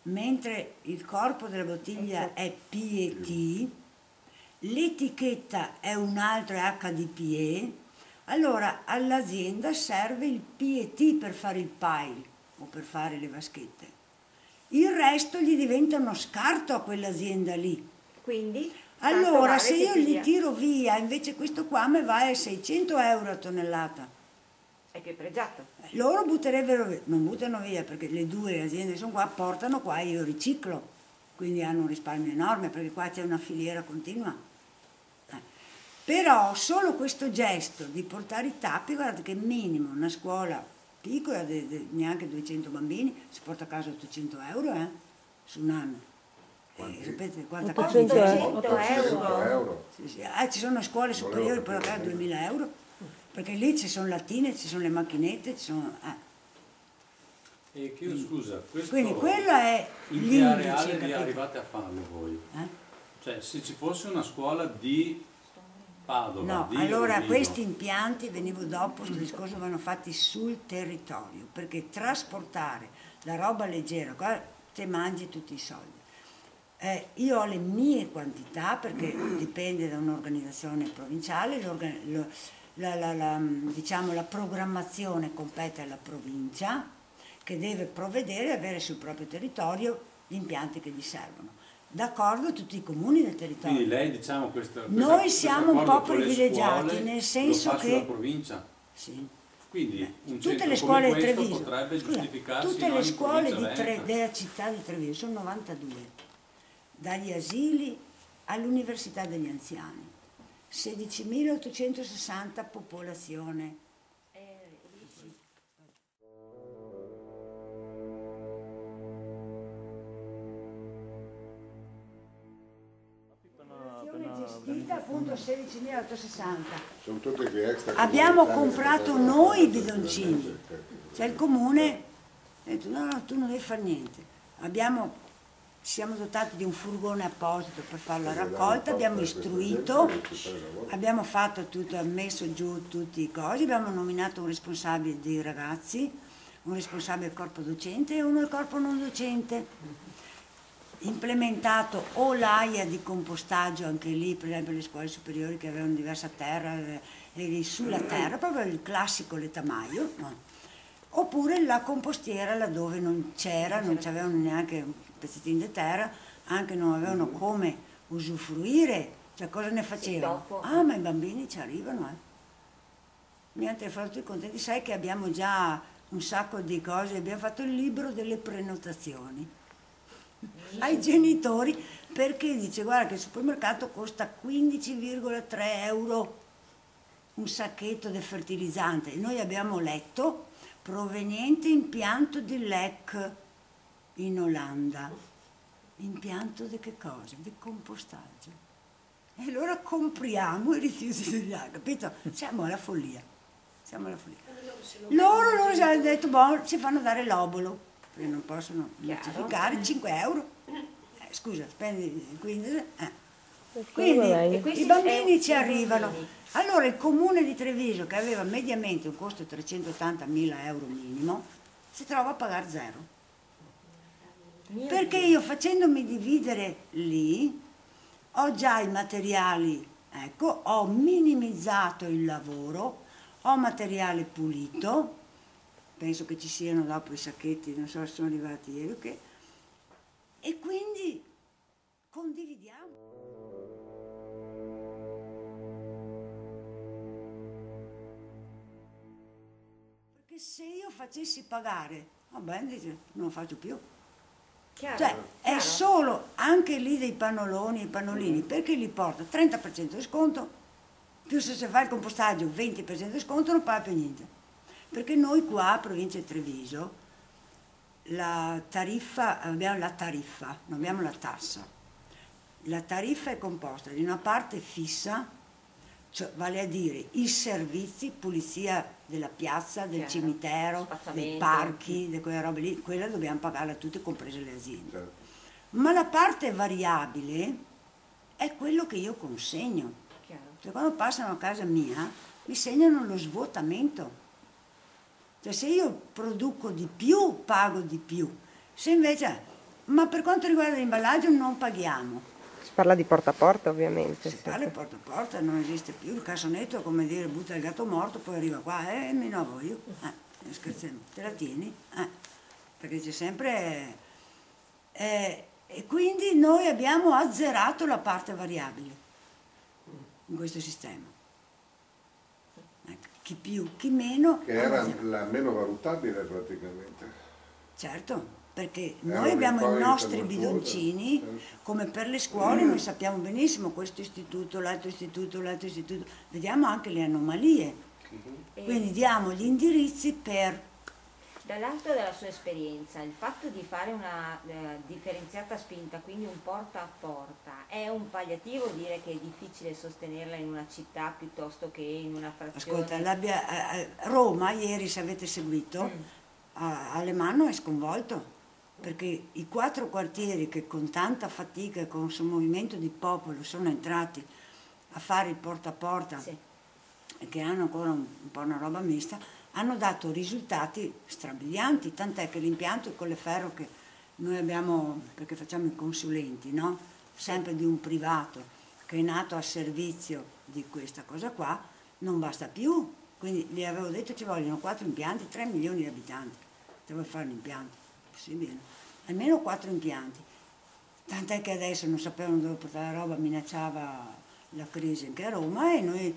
mentre il corpo della bottiglia è PET, l'etichetta è un altro, è HDPE, allora all'azienda serve il PET per fare il pile o per fare le vaschette. Il resto gli diventa uno scarto a quell'azienda lì. Quindi? Allora, vale se che io ti gli dia- tiro via, invece questo qua mi va a 600 euro a tonnellata. È più pregiato. Loro butterebbero via, non buttano via perché le due aziende che sono qua portano qua e io riciclo, quindi hanno un risparmio enorme perché qua c'è una filiera continua. Però solo questo gesto di portare i tappi, guardate che minimo una scuola piccola, neanche 200 bambini, si porta a casa 800 euro su un anno. Sapete quanta casa? 800 euro. Sì, sì. Ci sono scuole superiori per pagare 2000 euro, perché lì ci sono lattine, ci sono le macchinette, ci sono... E chiedo scusa, questo Quindi quello è in che l'indice, areale vi capito? arrivate a farlo voi? Cioè, se ci fosse una scuola di Padova, No, di allora Rovigo, questi impianti, venivo dopo, questo discorso, vanno fatti sul territorio, perché trasportare la roba leggera, qua te mangi tutti i soldi. Io ho le mie quantità, perché dipende da un'organizzazione provinciale, diciamo, la programmazione compete alla provincia, che deve provvedere e avere sul proprio territorio gli impianti che gli servono. D'accordo tutti i comuni del territorio. quindi lei, diciamo, Noi siamo un po' accordo con le privilegiati, scuole nel senso lo fa sulla che... provincia? Sì. Quindi un Tutte centro le scuole come di questo Treviso, potrebbe scusa, giustificarsi tutte in le ogni scuole provincia veneta. della città di Treviso sono 92, dagli asili all'università degli anziani, 16.860 popolazione. Gestita appunto 16.860. Sono tutti qui extra. Abbiamo comprato noi i bidoncini, cioè il comune ha detto no, tu non devi fare niente. Ci siamo dotati di un furgone apposito per fare la raccolta, abbiamo istruito, abbiamo fatto tutto, messo giù tutti i cosi, abbiamo nominato un responsabile dei ragazzi, un responsabile del corpo docente e uno del corpo non docente. Implementato o l'AIA di compostaggio anche lì, per esempio le scuole superiori che avevano diversa terra, sulla terra, proprio il classico letamaio, no? Oppure la compostiera laddove non c'era, non c'avevano neanche un pezzettino di terra, anche non avevano come usufruire, cioè cosa ne facevano? Ah, ma i bambini ci arrivano, Niente, sono tutti contenti, sai che abbiamo già un sacco di cose, abbiamo fatto il libro delle prenotazioni ai genitori, perché dice guarda che il supermercato costa 15,3 euro un sacchetto di fertilizzante e noi abbiamo letto proveniente impianto di LEC in Olanda. Impianto di che cosa? Di compostaggio. E allora compriamo i rifiuti degli altri, capito? Siamo alla follia. Loro ci hanno detto boh, ci fanno dare l'obolo, perché non possono notificare, 5 euro. Scusa, spendi 15. Quindi i bambini ci arrivano. Allora il comune di Treviso, che aveva mediamente un costo di 380.000 euro minimo, si trova a pagare zero. Perché io facendomi dividere lì, ho già i materiali, ecco, ho minimizzato il lavoro, ho materiale pulito, penso che ci siano dopo i sacchetti, non so se sono arrivati ieri o che, e quindi condividiamo. Perché se io facessi pagare, vabbè, dice, non lo faccio più. Chiaro, Cioè, è chiaro. solo anche lì dei pannoloni, i pannolini, perché li porta 30% di sconto, più se si fa il compostaggio 20% di sconto, non paga più niente. Perché noi qua, a provincia di Treviso, la tariffa, abbiamo la tariffa, non abbiamo la tassa. La tariffa è composta di una parte fissa, cioè, vale a dire i servizi, pulizia della piazza, del Chiaro. cimitero, dei Spazzamento. parchi, di quelle robe lì, quella dobbiamo pagarla tutte, comprese le aziende. Certo. Ma la parte variabile è quello che io consegno. Chiaro. Cioè, quando passano a casa mia mi segnano lo svuotamento. Cioè, se io produco di più, pago di più. Se invece, ma per quanto riguarda l'imballaggio non paghiamo. Si parla di porta a porta, ovviamente. Si parla di porta a porta, non esiste più, il cassonetto è come dire butta il gatto morto, poi arriva qua, mi novo io, scherziamo, te la tieni, perché c'è sempre... e quindi noi abbiamo azzerato la parte variabile in questo sistema. Ecco, chi più, chi meno... Che era la meno valutabile praticamente. Certo, perché Era noi abbiamo i un'incognita nostri molto bidoncini, certo. come per le scuole noi sappiamo benissimo questo istituto, l'altro istituto, vediamo anche le anomalie, quindi diamo gli indirizzi per... Dall'alto della sua esperienza, il fatto di fare una differenziata spinta, quindi un porta a porta, è un palliativo dire che è difficile sostenerla in una città piuttosto che in una frazione? Ascolta, Roma ieri, se avete seguito, Alemanno è sconvolto, perché i 4 quartieri che con tanta fatica e con un movimento di popolo sono entrati a fare il porta a porta, Sì. e che hanno ancora un po' una roba mista, hanno dato risultati strabilianti, tant'è che l'impianto Colleferro che noi abbiamo, perché facciamo i consulenti, no? Sempre di un privato che è nato a servizio di questa cosa qua, non basta più, quindi gli avevo detto ci vogliono 4 impianti, 3 milioni di abitanti, se vuoi fare un impianto, possibile, almeno 4 impianti, tant'è che adesso non sapevano dove portare la roba, minacciava la crisi anche a Roma e noi,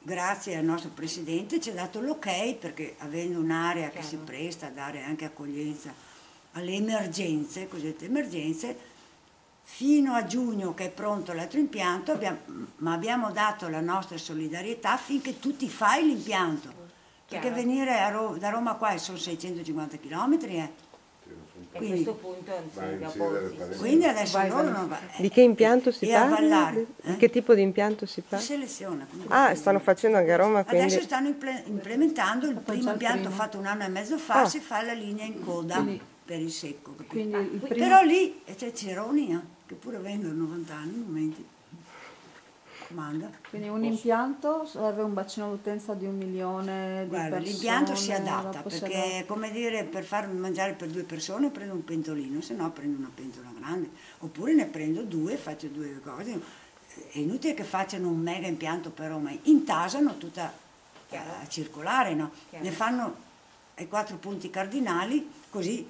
grazie al nostro Presidente, ci ha dato l'ok perché avendo un'area che si presta a dare anche accoglienza alle emergenze, cosiddette emergenze, fino a giugno che è pronto l'altro impianto, ma abbiamo dato la nostra solidarietà finché tu ti fai l'impianto, perché venire da Roma qua sono 650 km. A questo punto quindi adesso loro non va, di che impianto si parla? Di che tipo di impianto si parla? Selezione. Stanno facendo anche a Roma, quindi... Adesso stanno implementando il primo impianto fatto 1 anno e mezzo fa, si fa la linea in coda per il secco. Però lì c'è Ceronia, che pure vendono 90 anni, in momenti. Comanda. Quindi un impianto serve un bacino d'utenza di 1 milione di persone? L'impianto si adatta, perché come dire, per far mangiare per 2 persone prendo un pentolino, se no prendo una pentola grande, oppure ne prendo 2 e faccio 2 cose. È inutile che facciano un mega impianto per Roma, intasano tutta a circolare, no? Ne fanno ai 4 punti cardinali, così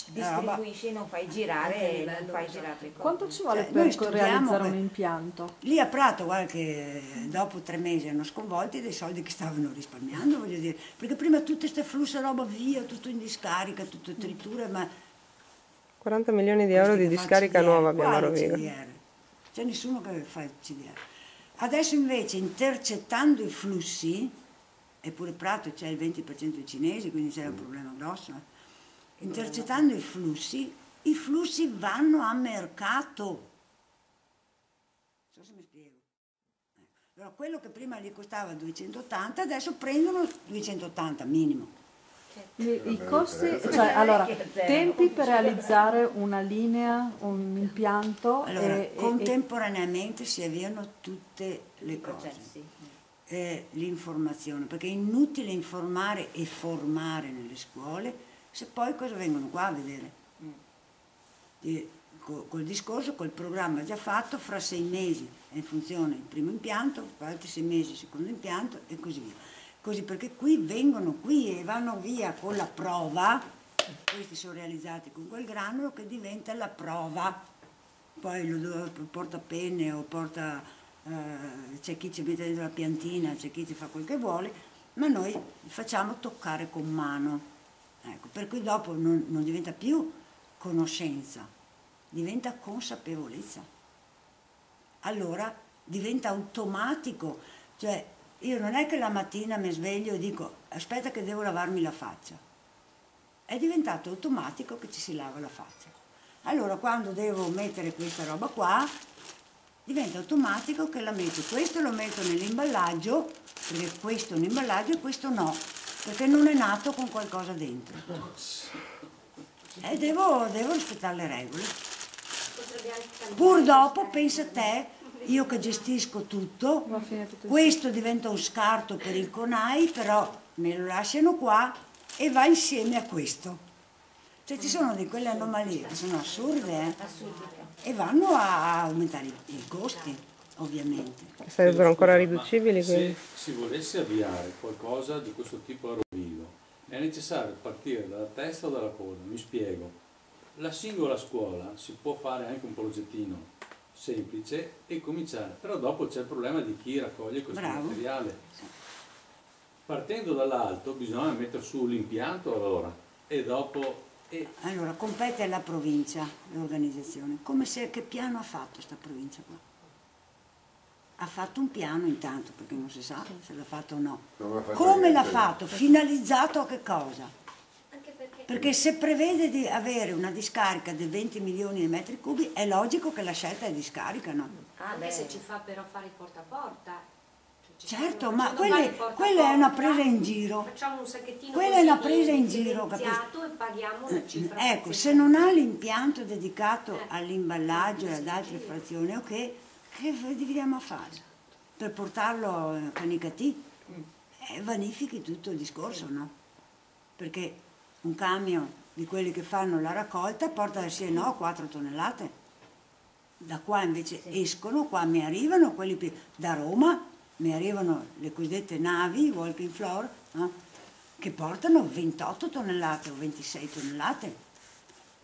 distribuisci e non fai girare, le cose. Quanto ci vuole per realizzare un impianto? Lì a Prato, guarda che dopo 3 mesi hanno sconvolti dei soldi che stavano risparmiando, voglio dire, perché prima tutto questo flusso roba via, tutto in discarica, tutto tritura, ma 40 milioni di euro di discarica nuova abbiamo a Rovigo. C'è nessuno che fa il CDR. Adesso invece intercettando i flussi, eppure Prato c'è il 20% di cinesi, quindi c'è un problema grosso. Intercettando i flussi vanno a mercato. Non so se mi spiego. Allora, quello che prima gli costava 280, adesso prendono 280 minimo. I costi, cioè, allora, tempi per realizzare una linea, un impianto. Allora, contemporaneamente si avviano tutte le cose. l'informazione, perché è inutile informare e formare nelle scuole se poi cosa vengono qua a vedere. Col discorso, col programma già fatto, fra 6 mesi è in funzione il primo impianto, fra altri 6 mesi il secondo impianto e così via. Così, perché qui vengono qui e vanno via con la prova, questi sono realizzati con quel granulo che diventa la prova, poi lo porta penne o porta, c'è chi ci mette dentro la piantina, c'è chi ci fa quel che vuole, ma noi facciamo toccare con mano, ecco, per cui dopo non diventa più conoscenza, diventa consapevolezza. Allora diventa automatico, cioè io non è che la mattina mi sveglio e dico aspetta che devo lavarmi la faccia, è diventato automatico che ci si lava la faccia. Allora quando devo mettere questa roba qua diventa automatico che la metto, questo lo metto nell'imballaggio, perché questo è un imballaggio e questo no, perché non è nato con qualcosa dentro. E devo rispettare le regole. Pur dopo, pensa te, io che gestisco tutto, questo diventa un scarto per il CONAI, però me lo lasciano qua e va insieme a questo. Cioè ci sono di quelle anomalie che sono assurde, e vanno a aumentare i costi, ovviamente. Sarebbero ancora riducibili? Se si volesse avviare qualcosa di questo tipo a Rovigo, è necessario partire dalla testa o dalla coda, mi spiego. La singola scuola si può fare anche un progettino semplice e cominciare, però dopo c'è il problema di chi raccoglie questo materiale. Partendo dall'alto bisogna mettere su l'impianto allora e dopo... Allora compete alla provincia l'organizzazione, che piano ha fatto sta provincia qua? Ha fatto un piano intanto, perché non si sa se l'ha fatto o no. Come l'ha fatto? Finalizzato a che cosa? Perché se prevede di avere una discarica di 20 milioni di metri cubi, è logico che la scelta è discarica, no? Anche se ci fa però fare il porta a porta. Certo, ma quella è una presa in giro. Facciamo un sacchettino quella è una presa in giro, capisci? E paghiamo una cifra. Ecco, se non ha l'impianto dedicato all'imballaggio e ad altre frazioni, ok, che dividiamo a fare? Per portarlo a Canicattì? Vanifichi tutto il discorso, no? Perché un camion di quelli che fanno la raccolta porta sì e no 4 tonnellate. Da qua invece escono, qua mi arrivano quelli da Roma, mi arrivano le cosiddette navi, walking floor, no? Che portano 28 tonnellate o 26 tonnellate.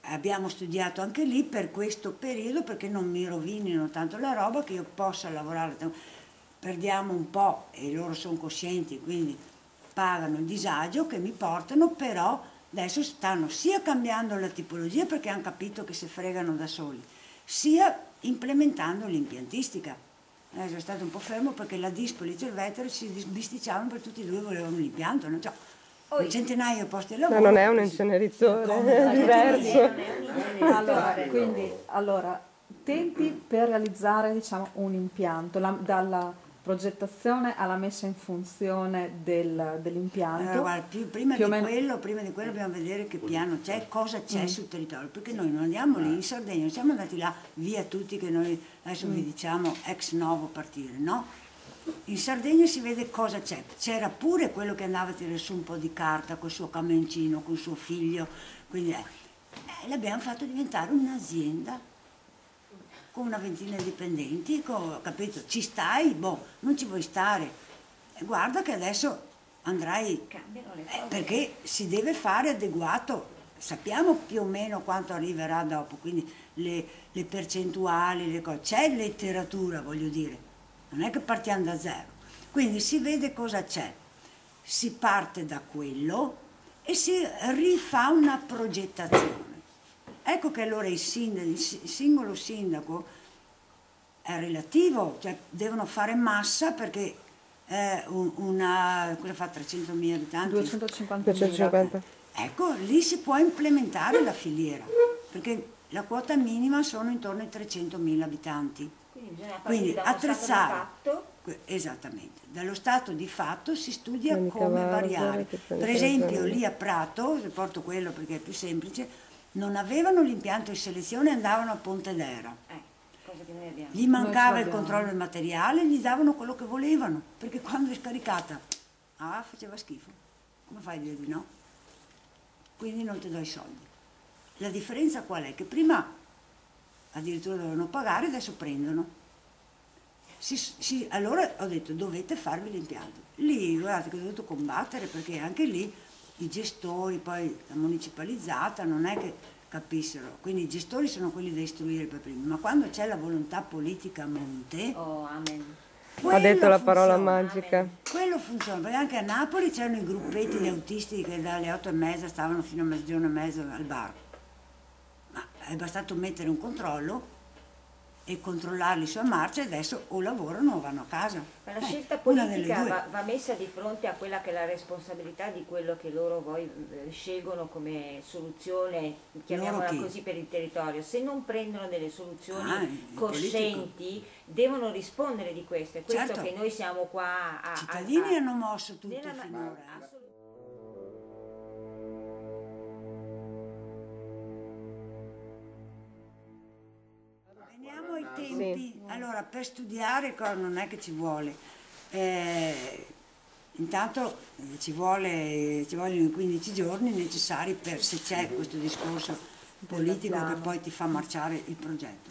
Abbiamo studiato anche lì per questo periodo perché non mi rovinino tanto la roba, che io possa lavorare. Perdiamo un po' e loro sono coscienti, quindi pagano il disagio che mi portano, però adesso stanno sia cambiando la tipologia perché hanno capito che si fregano da soli, sia implementando l'impiantistica. Adesso è stato un po' fermo perché la Dispoli e il Cerveteri si bisticciavano per tutti e due, volevano l'impianto, no? Cioè, un centinaio di posti di lavoro. Ma non è un inceneritore, è diverso. Allora, tempi per realizzare, diciamo, un impianto, dalla progettazione alla messa in funzione dell'impianto. Guarda, prima di quello dobbiamo vedere che piano c'è, cosa c'è sul territorio, perché noi non andiamo lì in Sardegna, non siamo andati là via tutti che noi adesso vi diciamo ex novo partire, no? In Sardegna si vede cosa c'è, c'era pure quello che andava a tirare su un po' di carta col suo camioncino, col suo figlio, quindi l'abbiamo fatto diventare un'azienda con una ventina di dipendenti, capito? Ci stai? Boh, non ci vuoi stare. Guarda che adesso andrai, perché si deve fare adeguato, sappiamo più o meno quanto arriverà dopo, quindi le percentuali, le cose, c'è letteratura, voglio dire, non è che partiamo da zero. Quindi si vede cosa c'è, si parte da quello e si rifà una progettazione. Ecco che allora il singolo sindaco è relativo, cioè devono fare massa perché cosa fa 300.000 abitanti? 250.000. Ecco, lì si può implementare la filiera, perché la quota minima sono intorno ai 300.000 abitanti. Quindi attrezzare. Esattamente, dallo stato di fatto si studia come variare. Per esempio lì a Prato, se porto quello perché è più semplice, non avevano l'impianto di selezione e andavano a Pontedera. Cosa che noi abbiamo. gli mancava il controllo del materiale, gli davano quello che volevano, perché quando è scaricata, faceva schifo, come fai a dire di no? Quindi non ti do i soldi. La differenza qual è? Che prima addirittura dovevano pagare, adesso prendono. Allora ho detto dovete farvi l'impianto. Lì guardate che ho dovuto combattere, perché anche lì i gestori, poi la municipalizzata non è che capissero, quindi i gestori sono quelli da istruire per primi, ma quando c'è la volontà politica a monte, ha detto la parola magica. Quello funziona, perché anche a Napoli c'erano i gruppetti di autisti che dalle 8:30 stavano fino a mezzogiorno e mezzo al bar, ma è bastato mettere un controllo e controllarli su a marcia, e adesso o lavorano o vanno a casa. Ma la scelta politica va messa di fronte a quella che è la responsabilità di quello che loro poi scelgono come soluzione, chiamiamola così, per il territorio. Se non prendono delle soluzioni coscienti, devono rispondere di questo. È questo che noi siamo qua a... I cittadini hanno mosso tutto finora. Veniamo ai tempi. Allora, per studiare non è che ci vuole. Intanto ci vogliono i 15 giorni necessari per, se c'è questo discorso politico che poi ti fa marciare il progetto.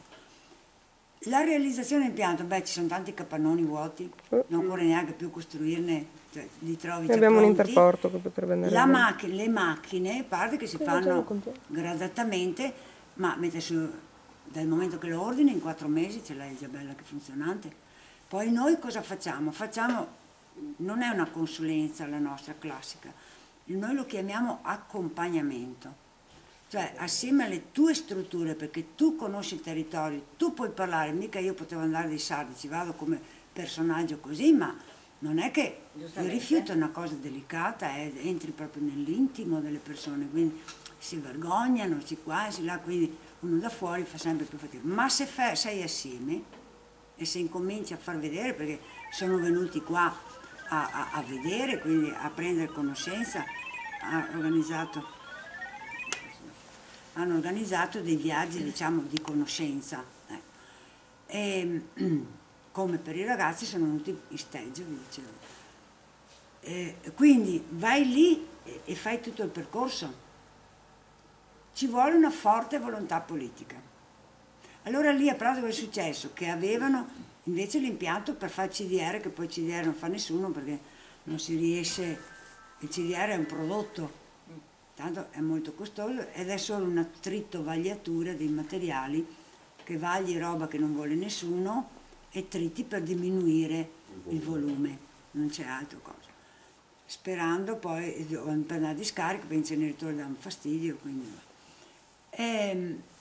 La realizzazione dell'impianto, ci sono tanti capannoni vuoti, non occorre neanche più costruirne, cioè li trovi già abbiamo pronti. un interporto che potrebbe andare le macchine, a parte che si fanno gradatamente, ma dal momento che lo ordini in 4 mesi ce l'hai già bella che funzionante. Poi noi cosa facciamo? Non è una consulenza la nostra classica, noi lo chiamiamo accompagnamento. Cioè assieme alle tue strutture, perché tu conosci il territorio, tu puoi parlare, mica io potevo andare dei sardi, ci vado come personaggio così, ma non è che il rifiuto è una cosa delicata, entri proprio nell'intimo delle persone, quindi si vergognano, si qua, si là, quindi uno da fuori fa sempre più fatica. Ma se sei assieme e se incominci a far vedere, perché sono venuti qua a vedere, quindi a prendere conoscenza, hanno organizzato dei viaggi, diciamo, di conoscenza. E, come per i ragazzi sono venuti in stage, vi dicevo. Quindi vai lì e fai tutto il percorso. Ci vuole una forte volontà politica. Allora lì a Prato cosa è successo? Che avevano invece l'impianto per fare CDR, che poi CDR non fa nessuno perché non si riesce, il CDR è un prodotto, tanto è molto costoso ed è solo una tritovagliatura dei materiali, che vagli roba che non vuole nessuno e triti per diminuire il volume, non c'è altra cosa. Sperando poi per la discarica, per i inceneritori danno fastidio, quindi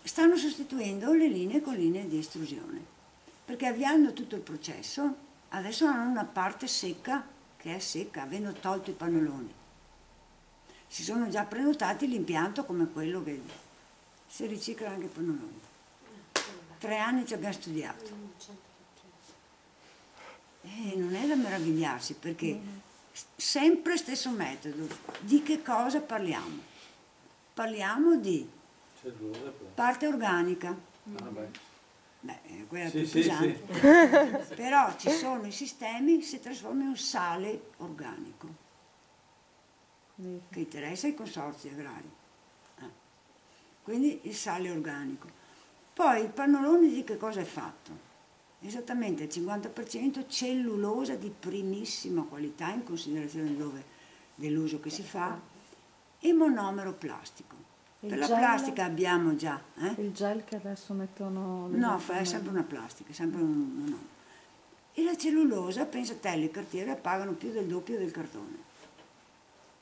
stanno sostituendo le linee con linee di estrusione, perché avviando tutto il processo adesso hanno una parte secca che è secca, avendo tolto i pannoloni. Si sono già prenotati l'impianto come quello che si ricicla anche i pannoloni. 3 anni ci abbiamo studiato. Non è da meravigliarsi, perché sempre stesso metodo. Di che cosa parliamo? Parliamo di parte organica. Quella più pesante. Sì. Però ci sono i sistemi, si trasforma in un sale organico, che interessa ai consorzi agrari. Quindi il sale organico. Poi il pannolone di che cosa è fatto? Esattamente il 50% cellulosa di primissima qualità, in considerazione dell'uso che si fa, e monomero plastico. Per la plastica abbiamo già... Il gel che adesso mettono... No, è sempre una plastica, sempre un monomero. E la cellulosa, pensa a te, le cartiere pagano più del doppio del cartone.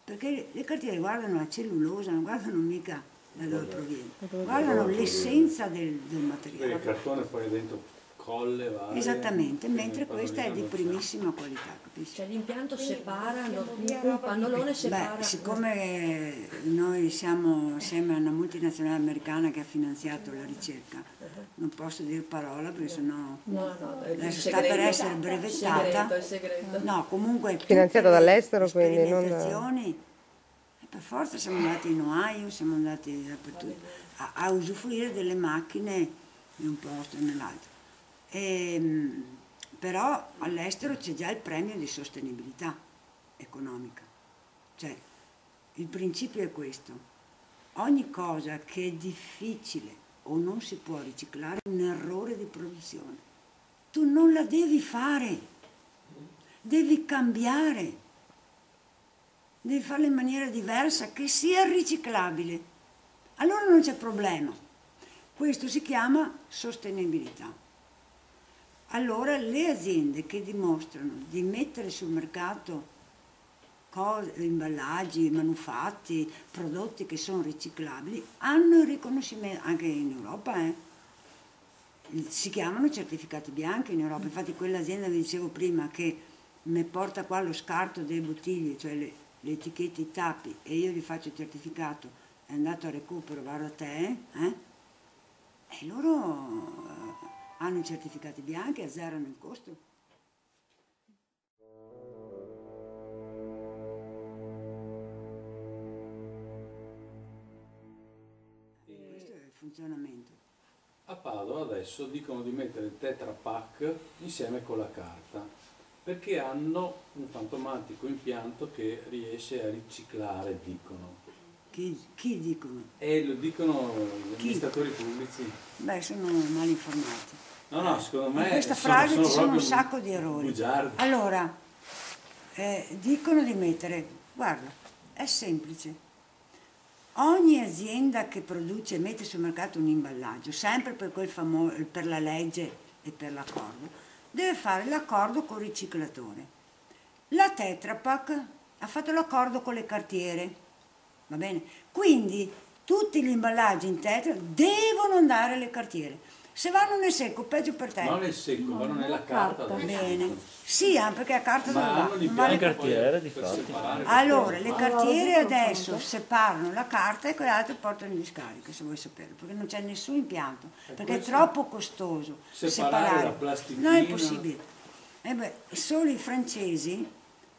Perché le cartiere guardano la cellulosa, non guardano mica da dove proviene, guardano l'essenza del materiale. Il cartone poi dentro colle varie. Esattamente, mentre questa è di primissima qualità, capisci? Cioè l'impianto separa, un pannolone separa... Siccome noi siamo assieme a una multinazionale americana che ha finanziato la ricerca, non posso dire parola perché sennò adesso sta per essere brevettata. È segreto. No, comunque finanziata dall'estero, quindi non... Per forza siamo andati in Ohio, siamo andati dappertutto a usufruire delle macchine in un posto e nell'altro. Però all'estero c'è già il premio di sostenibilità economica. Cioè, il principio è questo. Ogni cosa che è difficile o non si può riciclare è un errore di produzione. Tu non la devi fare, devi cambiare, devi farla in maniera diversa, che sia riciclabile. Allora non c'è problema. Questo si chiama sostenibilità. Allora le aziende che dimostrano di mettere sul mercato imballaggi, manufatti, prodotti che sono riciclabili, hanno il riconoscimento, anche in Europa, si chiamano certificati bianchi in Europa. Infatti quell'azienda, vi dicevo prima, che mi porta qua lo scarto delle bottiglie, cioè le etichette, i tappi, e io gli faccio il certificato, è andato a recupero, vado a te, e loro hanno i certificati bianchi, azzerano il costo. Funzionamento. A Padova adesso dicono di mettere il Tetra Pak insieme con la carta, perché hanno un fantomatico impianto che riesce a riciclare, dicono. Chi dicono? Lo dicono gli amministratori pubblici. Beh, sono mal informati. No, secondo me in questa frase ci sono un sacco di errori. Bugiardi. Allora, dicono di mettere, guarda, è semplice. Ogni azienda che produce e mette sul mercato un imballaggio, sempre per, per la legge e per l'accordo, deve fare l'accordo col riciclatore. La Tetra Pak ha fatto l'accordo con le cartiere, va bene? Quindi tutti gli imballaggi in Tetra devono andare alle cartiere. Se vanno nel secco, peggio per te. Non nel secco, vanno nella carta. Va bene. Sì, perché a carta dove va? Le cartiere, di fatto. Allora, le cartiere adesso separano la carta e quelle altre portano in discarica, se vuoi saperlo, perché non c'è nessun impianto, perché è troppo costoso separare. La plasticina. Non è possibile. Solo i francesi,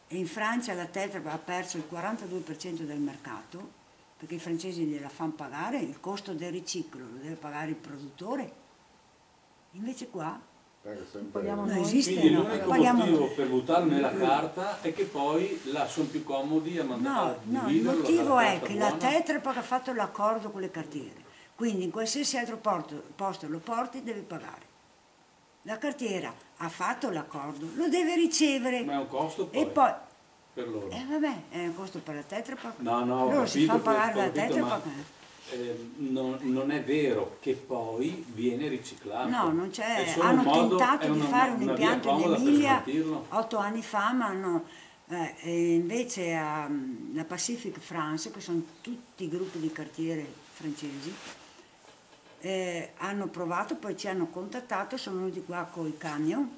e in Francia la Tetra ha perso il 42% del mercato, perché i francesi gliela fanno pagare, il costo del riciclo lo deve pagare il produttore. Invece qua non esiste. Quindi l'unico motivo per buttarlo nella carta è che poi là sono più comodi a mandare. No, il motivo è che la Tetra Pak ha fatto l'accordo con le cartiere, quindi in qualsiasi altro posto lo porti devi pagare. La cartiera ha fatto l'accordo, lo deve ricevere. Ma è un costo poi, per loro. Vabbè, è un costo per la Tetra Pak. No, loro si fanno pagare la Tetra Pak. Non è vero che poi viene riciclato. No, non c'è. Hanno tentato di fare un impianto in Emilia 8 anni fa, ma invece la Pacific France, che sono tutti gruppi di cartiere francesi, hanno provato, poi ci hanno contattato, sono venuti qua con i camion,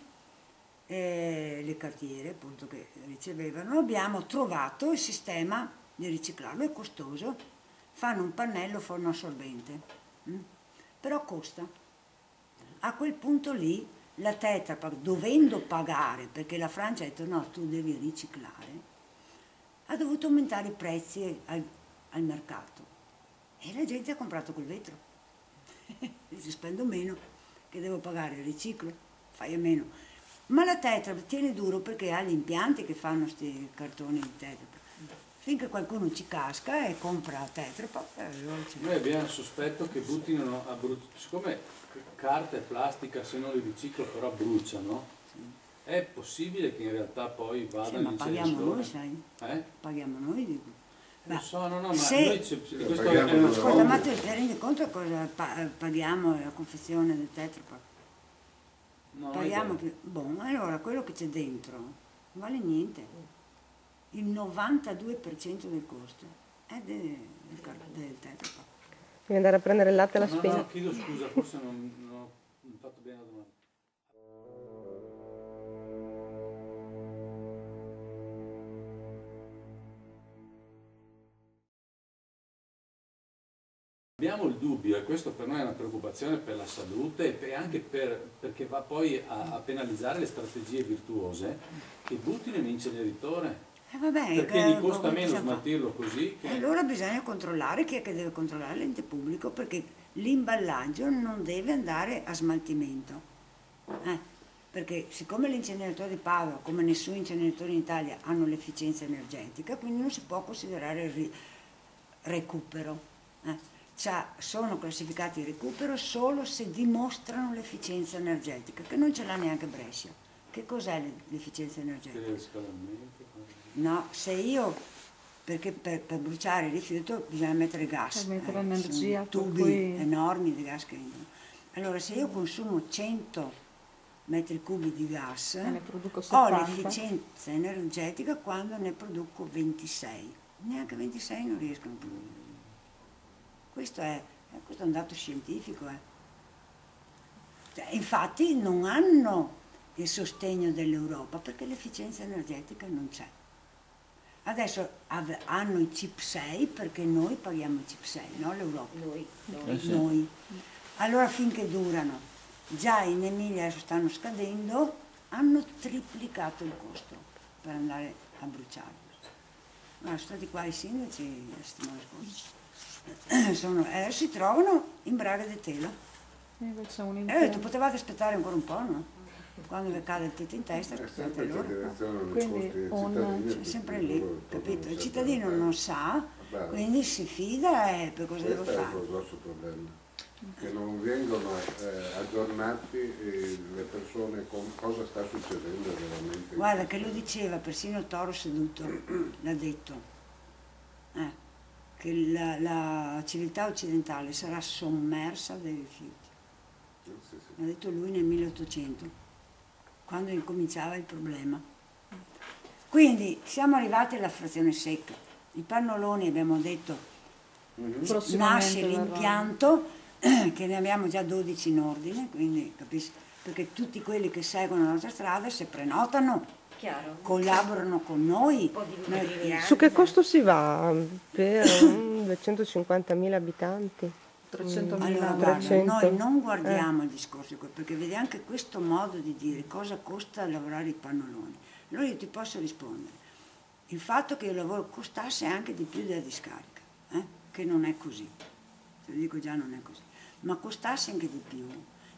le cartiere appunto che ricevevano. Abbiamo trovato il sistema di riciclarlo, è costoso. Fanno un pannello forno assorbente, però costa. A quel punto lì la Tetra Pak, dovendo pagare, perché la Francia ha detto no, tu devi riciclare, ha dovuto aumentare i prezzi al mercato e la gente ha comprato quel vetro. Dice, spendo meno, che devo pagare il riciclo, fai a meno. Ma la Tetra Pak tiene duro perché ha gli impianti che fanno questi cartoni di Tetra Pak. Finché qualcuno ci casca e compra Tetra Pak. Noi abbiamo il sospetto che buttino a bruciare, siccome carta e plastica se non li riciclo però bruciano, è possibile che in realtà poi vadano in inceneritore. Ma paghiamo noi, sai? Paghiamo noi, dico. Non so, no, ma noi questo è una Ascolta, ma tu ti rendi conto cosa paghiamo la confezione del Tetra Pak? No, paghiamo più. Boh, allora quello che c'è dentro non vale niente. Il 92% del costo è del Tetra Pak. Devi andare a prendere il latte alla spina. No, chiedo scusa, forse non ho fatto bene la domanda. Abbiamo il dubbio, e questo per noi è una preoccupazione per la salute e anche perché va poi a penalizzare le strategie virtuose, che buttino in inceneritore. Vabbè, perché gli costa meno smaltirlo così. Allora bisogna controllare chi è che deve controllare, l'ente pubblico, perché l'imballaggio non deve andare a smaltimento, Perché siccome l'inceneritore di Padova, come nessun inceneritore in Italia, hanno l'efficienza energetica, quindi non si può considerare recupero. Sono classificati recupero solo se dimostrano l'efficienza energetica, che non ce l'ha neanche Brescia. Che cos'è l'efficienza energetica? No, se io, perché per bruciare il rifiuto bisogna mettere gas, mettere energia, tubi cui... enormi di gas che entrano. Allora se io consumo 100 metri cubi di gas, ho l'efficienza energetica quando ne produco 26. Neanche 26 non riescono a produrre. Questo è un dato scientifico. Infatti non hanno il sostegno dell'Europa perché l'efficienza energetica non c'è. Adesso hanno i CIP 6 perché noi paghiamo i CIP 6, no l'Europa? Noi. Allora finché durano, già in Emilia adesso stanno scadendo, hanno triplicato il costo per andare a bruciarli. Sono stati qua i sindaci la settimana scorsa. Adesso si trovano in Braga di Tela. Ho detto, potevate aspettare ancora un po', no? Quando vi cade il tetto in testa, aspettate loro. Quindi sempre lì, capito? Il cittadino non sa, quindi si fida e per cosa devo fare? Questo è il grosso problema, che non vengono aggiornati le persone con cosa sta succedendo veramente. Guarda che lo diceva persino Toro Seduto, l'ha detto, che la civiltà occidentale sarà sommersa dai rifiuti. L'ha detto lui nel 1800. Quando incominciava il problema. Quindi siamo arrivati alla frazione secca. I pannoloni abbiamo detto, nasce l'impianto, che ne abbiamo già 12 in ordine, quindi capisci? Perché tutti quelli che seguono la nostra strada, se prenotano, collaborano con noi. Su che costo si va per 250.000 abitanti? 300.000. Allora, guarda, noi non guardiamo il discorso, perché vedi anche questo modo di dire cosa costa lavorare i pannoloni. Allora io ti posso rispondere, il fatto che il lavoro costasse anche di più della discarica, che non è così, te lo dico già, non è così, ma costasse anche di più,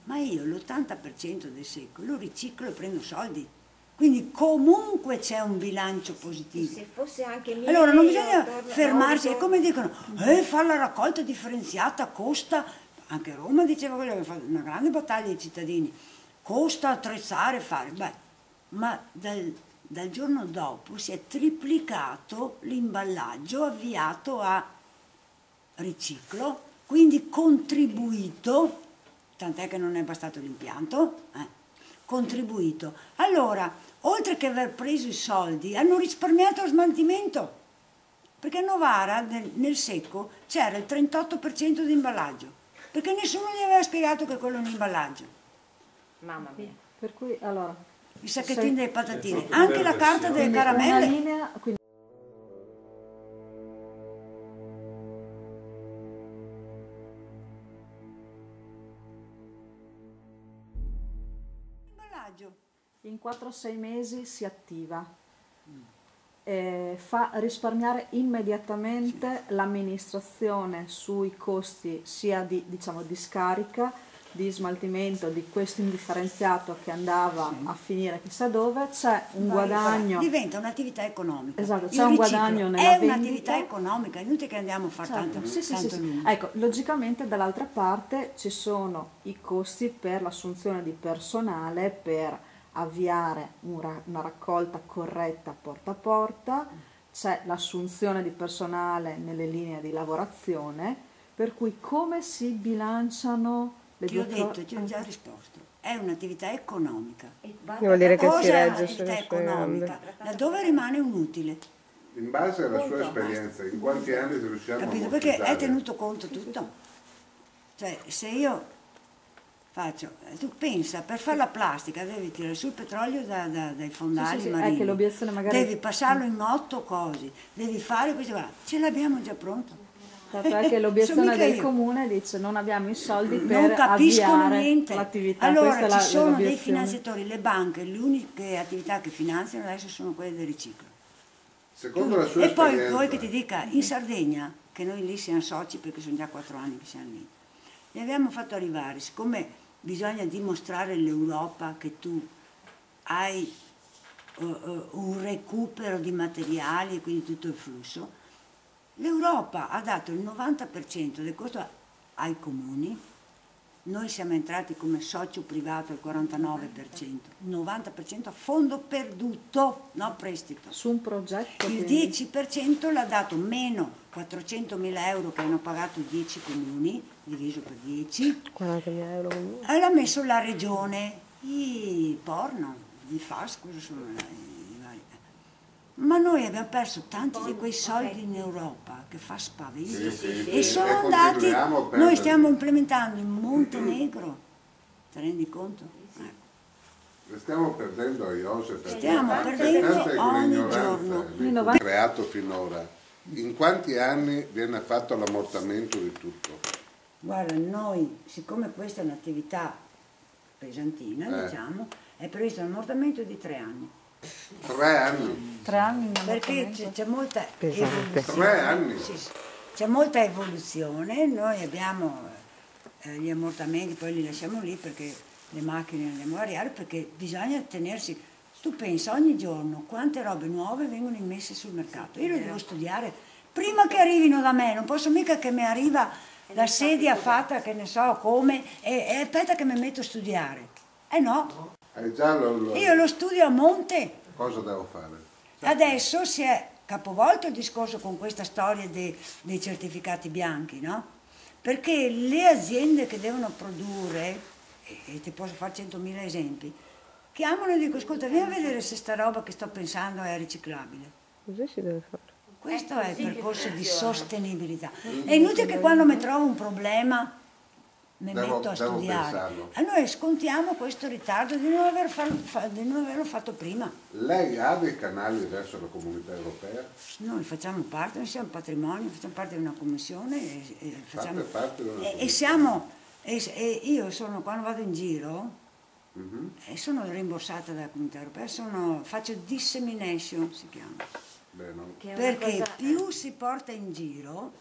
ma io l'80% del secco lo riciclo e prendo soldi. Quindi comunque c'è un bilancio positivo. Se fosse anche allora non bisogna fermarsi, è come dicono, fare la raccolta differenziata costa, anche Roma diceva quello, aveva fatto una grande battaglia ai cittadini, costa attrezzare, fare, ma dal giorno dopo si è triplicato l'imballaggio avviato a riciclo, quindi contribuito, tant'è che non è bastato l'impianto, contribuito. Allora, oltre che aver preso i soldi, hanno risparmiato lo smaltimento, perché a Novara nel secco c'era il 38% di imballaggio, perché nessuno gli aveva spiegato che quello è un imballaggio. Mamma mia. Per cui, allora, i sacchettini delle patatine, anche la carta delle caramelle. Una linea, quindi in 4-6 mesi si attiva, fa risparmiare immediatamente l'amministrazione sui costi sia di, diciamo, di scarica, di smaltimento, di questo indifferenziato che andava a finire chissà dove, c'è un guadagno. Diventa un'attività economica. Esatto, c'è un guadagno nella vendita. È un'attività economica, è inutile che andiamo a fare tanto lungo. Ecco, logicamente dall'altra parte ci sono i costi per l'assunzione di personale, per avviare una raccolta corretta porta a porta, c'è l'assunzione di personale nelle linee di lavorazione, per cui come si bilanciano le due cose? Ti ho già risposto, è un'attività economica. Vuol dire che si regge un'attività economica, laddove rimane un utile. In base alla sua esperienza, in quanti anni riusciamo a capito? Perché è tenuto conto tutto. Cioè, se io tu pensa, per fare la plastica devi tirare sul petrolio dai fondali marini, devi passarlo in 8 cose, devi fare questo qua, ce l'abbiamo già pronto. Perché l'obiezione del comune dice non abbiamo i soldi per avviare l'attività. Allora ci sono dei finanziatori, le banche, le uniche attività che finanziano adesso sono quelle del riciclo. Secondo la sua esperienza. E poi vuoi che ti dica, in Sardegna, che noi lì siamo soci perché sono già 4 anni che siamo lì, li abbiamo fatto arrivare, siccome bisogna dimostrare all'Europa che tu hai un recupero di materiali e quindi tutto il flusso. L'Europa ha dato il 90% del costo ai comuni, noi siamo entrati come socio privato al 49%, il 90% a fondo perduto, no prestito. Su un progetto? Il 10% l'ha dato meno 400.000 euro che hanno pagato 10 comuni, diviso per 10, 40.000 euro. e l'ha messo la regione, i porno, i FAS, cosa sono i vari. Ma noi abbiamo perso tanti di quei soldi in Europa che fa spavento. E sono andati, noi stiamo implementando in Montenegro, ti rendi conto? Stiamo perdendo a Iose, stiamo perdendo ogni giorno. Creato finora, in quanti anni viene fatto l'ammortamento di tutto? Guarda, noi, siccome questa è un'attività pesantina, diciamo, è previsto un ammortamento di 3 anni. 3 anni? 3 anni? Perché c'è molta evoluzione. 3 anni? Sì, c'è molta evoluzione, noi abbiamo gli ammortamenti, poi li lasciamo lì perché le macchine le andiamo a variare, perché bisogna tenersi, tu pensa ogni giorno quante robe nuove vengono immesse sul mercato, io le devo studiare prima che arrivino da me, non posso mica che mi arriva la sedia fatta che ne so come e aspetta che mi metto a studiare, no. Io lo studio a monte. Cosa devo fare? Adesso si è capovolto il discorso con questa storia dei certificati bianchi, no? Perché le aziende che devono produrre, e ti posso fare 100.000 esempi, chiamano e dico, ascolta, vieni a vedere se sta roba che sto pensando è riciclabile. Così si deve fare. Questo è il percorso di sostenibilità. È inutile che quando mi trovo un problema mi metto a studiare. E noi scontiamo questo ritardo di non averlo fatto prima. Lei ha dei canali verso la comunità europea? Noi facciamo parte, noi siamo patrimonio, facciamo parte di una commissione e io sono, quando vado in giro, sono rimborsata dalla comunità europea, faccio dissemination, si chiama. Perché più si porta in giro,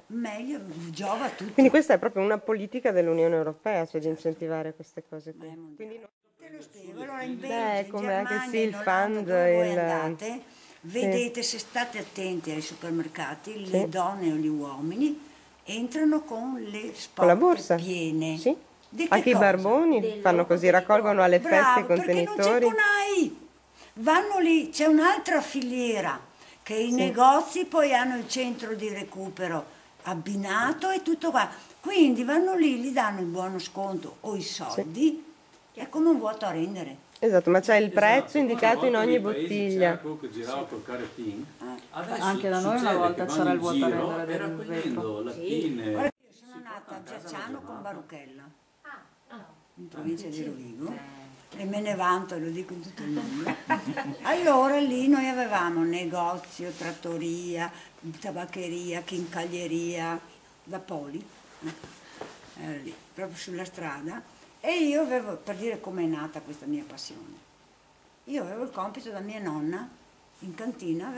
meglio, giova a tutti. Quindi questa è proprio una politica dell'Unione Europea, cioè di incentivare queste cose qui. Quindi te lo spiego, allora in Belgio, in come anche Germania, sì, il in Olanda, fund, dove voi andate, vedete, se state attenti ai supermercati, le donne o gli uomini entrano con le spocche piene. Sì. Anche i barboni fanno così, raccolgono alle feste i contenitori. Perché non c'è CONAI, vanno lì, c'è un'altra filiera, che i negozi poi hanno il centro di recupero abbinato e tutto qua, quindi vanno lì, gli danno il buono sconto o i soldi, è come un vuoto a rendere. Esatto, ma c'è il prezzo indicato in ogni bottiglia. Anche da noi una volta c'era il vuoto a rendere del vetro. Guarda, io sono nata a Giacciano con Baruchella, in provincia di Rovigo, e me ne vanto, lo dico in tutto il mondo. Allora lì noi avevamo negozio, trattoria, tabaccheria, chincaglieria, da Poli, lì, proprio sulla strada, e io avevo, per dire com'è nata questa mia passione, io avevo il compito da mia nonna, in cantina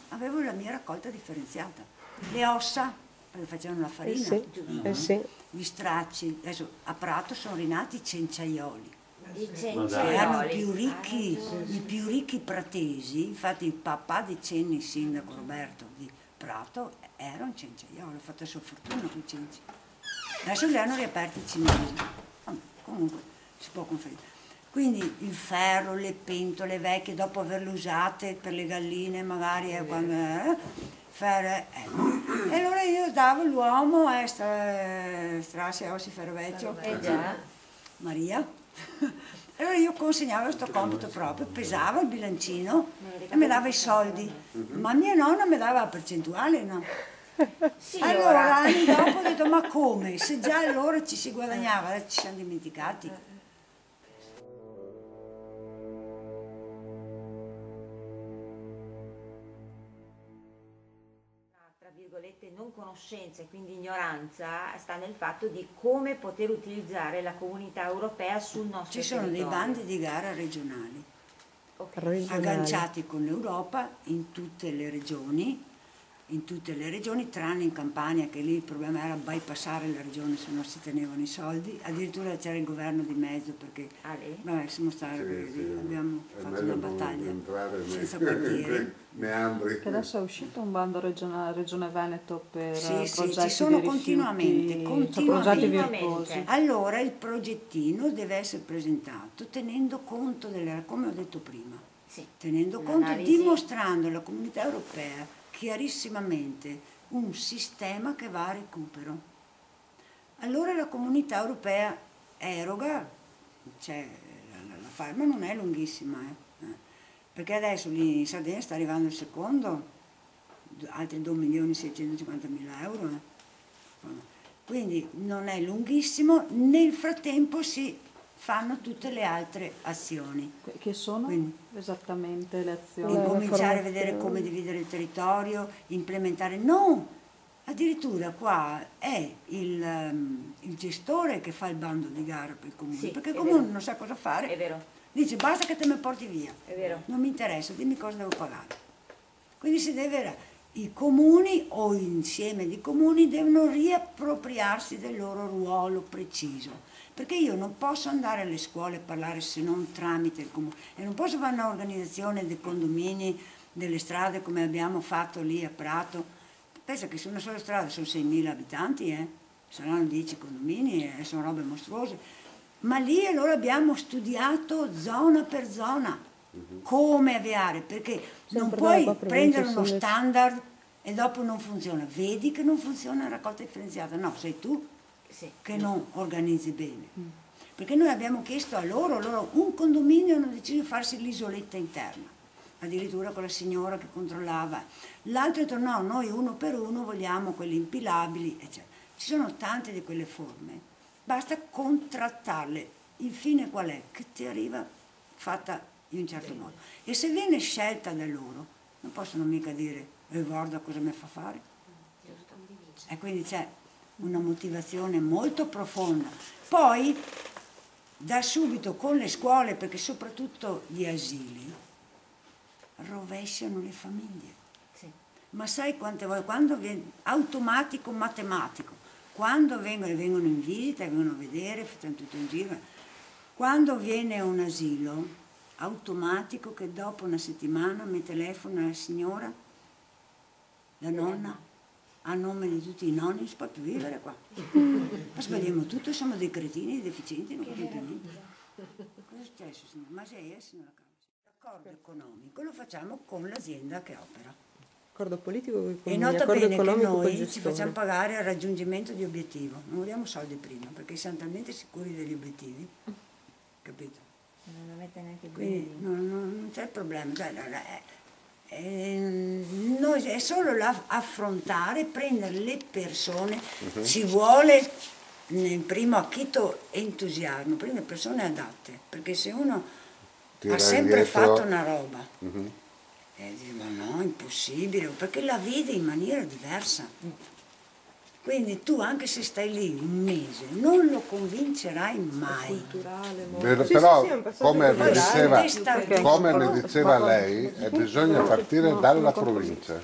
avevo la mia raccolta differenziata, le ossa, perché facevano la farina, gli stracci, adesso a Prato sono rinati i cenciaioli, erano i più ricchi pratesi, infatti il papà di Cenni, il sindaco Roberto di Prato, era un cenciaiolo, ha fatto la sua fortuna con i cenci. Adesso li hanno riaperti i cinesi, comunque si può conferire. Quindi il ferro, le pentole vecchie, dopo averle usate per le galline magari, ferro, e allora io davo l'uomo Strasse Ossi Ferrovecchio, Maria. Allora io consegnavo questo compito proprio, pesava il bilancino e mi dava i soldi, ma mia nonna mi dava la percentuale, no? Allora anni dopo ho detto, ma come? Se già allora ci si guadagnava, adesso ci siamo dimenticati. Non conoscenza e quindi ignoranza sta nel fatto di come poter utilizzare la comunità europea sul nostro territorio. Ci sono dei bandi di gara regionali, agganciati con l'Europa in tutte le regioni, in tutte le regioni, tranne in Campania, che lì il problema era bypassare la regione, se no si tenevano i soldi. Addirittura c'era il governo di mezzo, perché vabbè, siamo stati, abbiamo fatto una battaglia senza quartieri. Meandri. Che adesso è uscito un bando Regione Veneto per progetti ci sono di continuamente. progetti virtuosi. Allora il progettino deve essere presentato tenendo conto come ho detto prima, tenendo conto, dimostrando alla Comunità Europea chiarissimamente un sistema che va a recupero. Allora la Comunità Europea eroga, la farma non è lunghissima, perché adesso lì in Sardegna sta arrivando il secondo, altri 2.650.000 euro. Quindi non è lunghissimo, nel frattempo si fanno tutte le altre azioni. Che sono esattamente le azioni? Incominciare a vedere come dividere il territorio, implementare, no! Addirittura qua è il gestore che fa il bando di gara per il comune, perché il comune non sa cosa fare. È vero. Dice basta che te me porti via, È vero. non mi interessa, dimmi cosa devo pagare. Quindi i comuni o insieme di comuni devono riappropriarsi del loro ruolo preciso, perché io non posso andare alle scuole a parlare se non tramite il comune, e non posso fare un'organizzazione dei condomini, delle strade come abbiamo fatto lì a Prato. Pensa che su una sola strada sono 6.000 abitanti, saranno 10 condomini, sono robe mostruose. Ma lì allora abbiamo studiato zona per zona come avviare, perché non puoi prendere uno standard e dopo non funziona. Vedi che non funziona la raccolta differenziata, no, sei tu che non organizzi bene. Perché noi abbiamo chiesto a loro un condominio hanno deciso di farsi l'isoletta interna, addirittura con la signora che controllava. L'altro ha detto no, noi uno per uno vogliamo quelli impilabili, eccetera. Ci sono tante di quelle forme. Basta contrattarle. Il fine qual è? Che ti arriva fatta in un certo modo. E se viene scelta da loro, non possono mica dire guarda cosa mi fa fare. E quindi c'è una motivazione molto profonda. Poi, da subito con le scuole, perché soprattutto gli asili, rovesciano le famiglie. Ma sai quante volte? Quando viene automatico, matematico. Quando vengono in visita, vengono a vedere, facciamo tutto in giro. Quando viene un asilo, automatico che dopo una settimana mi telefona la signora, la nonna, a nome di tutti i nonni, non si può più vivere qua. Ma sbagliamo tutto, siamo dei cretini, dei deficienti, non capiamo più niente. Cosa è successo, signora? Ma sei signora Campi? L'accordo economico lo facciamo con l'azienda che opera. Accordo politico con i E comuni, nota accordo bene che economico col noi ci gestore. facciamo pagare al raggiungimento di obiettivo, non vogliamo soldi prima, perché siamo talmente sicuri degli obiettivi, capito? Non avete neanche Quindi non c'è problema, noi è solo affrontare, prendere le persone, ci vuole nel primo acchito entusiasmo, prendere persone adatte, perché se uno ha sempre fatto una roba, e dice, ma no, impossibile, perché la vede in maniera diversa. Quindi tu, anche se stai lì un mese, non lo convincerai mai. Culturale, Però, come mi diceva lei, bisogna partire dalla provincia.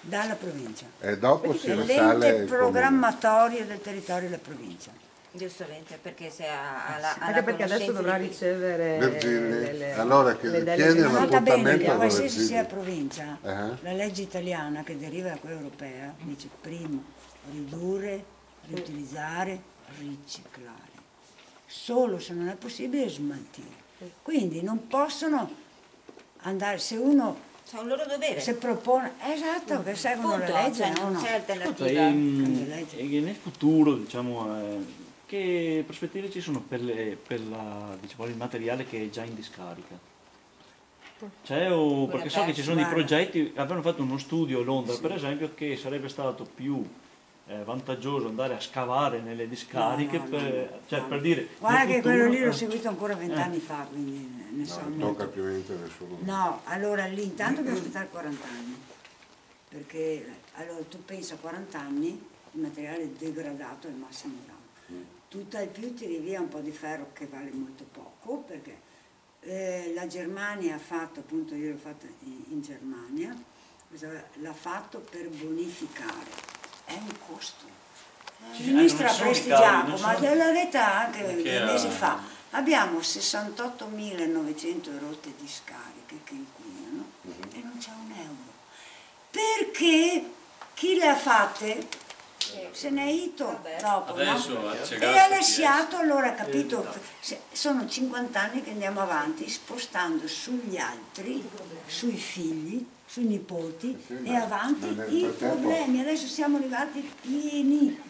Dalla provincia. E dopo si È risale l'ente programmatorio del territorio della provincia. Giustamente, perché se alla Anche perché adesso dovrà ricevere Virginia, allora chiedi un Nota bene appuntamento che a qualsiasi sia Virginia. provincia, la legge italiana che deriva da quella europea dice primo ridurre, riutilizzare, riciclare. Solo se non è possibile smaltire. Quindi non possono andare, se uno c'è un loro dovere. se propone, esatto, che seguono la legge, cioè, no, non no. c'è alternativa. E nel futuro, diciamo, che prospettive ci sono per diciamo, il materiale che è già in discarica? Perché so che ci sono dei progetti, avevano fatto uno studio a Londra, per esempio, che sarebbe stato più vantaggioso andare a scavare nelle discariche per dire... Guarda che quello lì l'ho seguito ancora 20 anni fa, quindi ne so Non molto. tocca più niente a nessuno. No, allora lì intanto devo aspettare 40 anni, perché allora tu pensa a 40 anni, il materiale è degradato al massimo d'anno. Tutto al più tiri via un po' di ferro che vale molto poco, perché la Germania ha fatto, appunto io l'ho fatta in Germania, l'ha fatto per bonificare, è un costo. Il Sì, ministro non sono Prestigiacomo, ricavi, ma non sono- l'ha detta anche dei mesi ha- fa, abbiamo 68.900 rotte di scariche che inquinano e non c'è un euro. Perché chi le ha fatte se n'è ito dopo, Adesso no? c'è E gas ha che lasciato, allora capito, sono 50 anni che andiamo avanti spostando sugli altri, sui figli, sui nipoti e avanti i problemi. Adesso siamo arrivati pieni.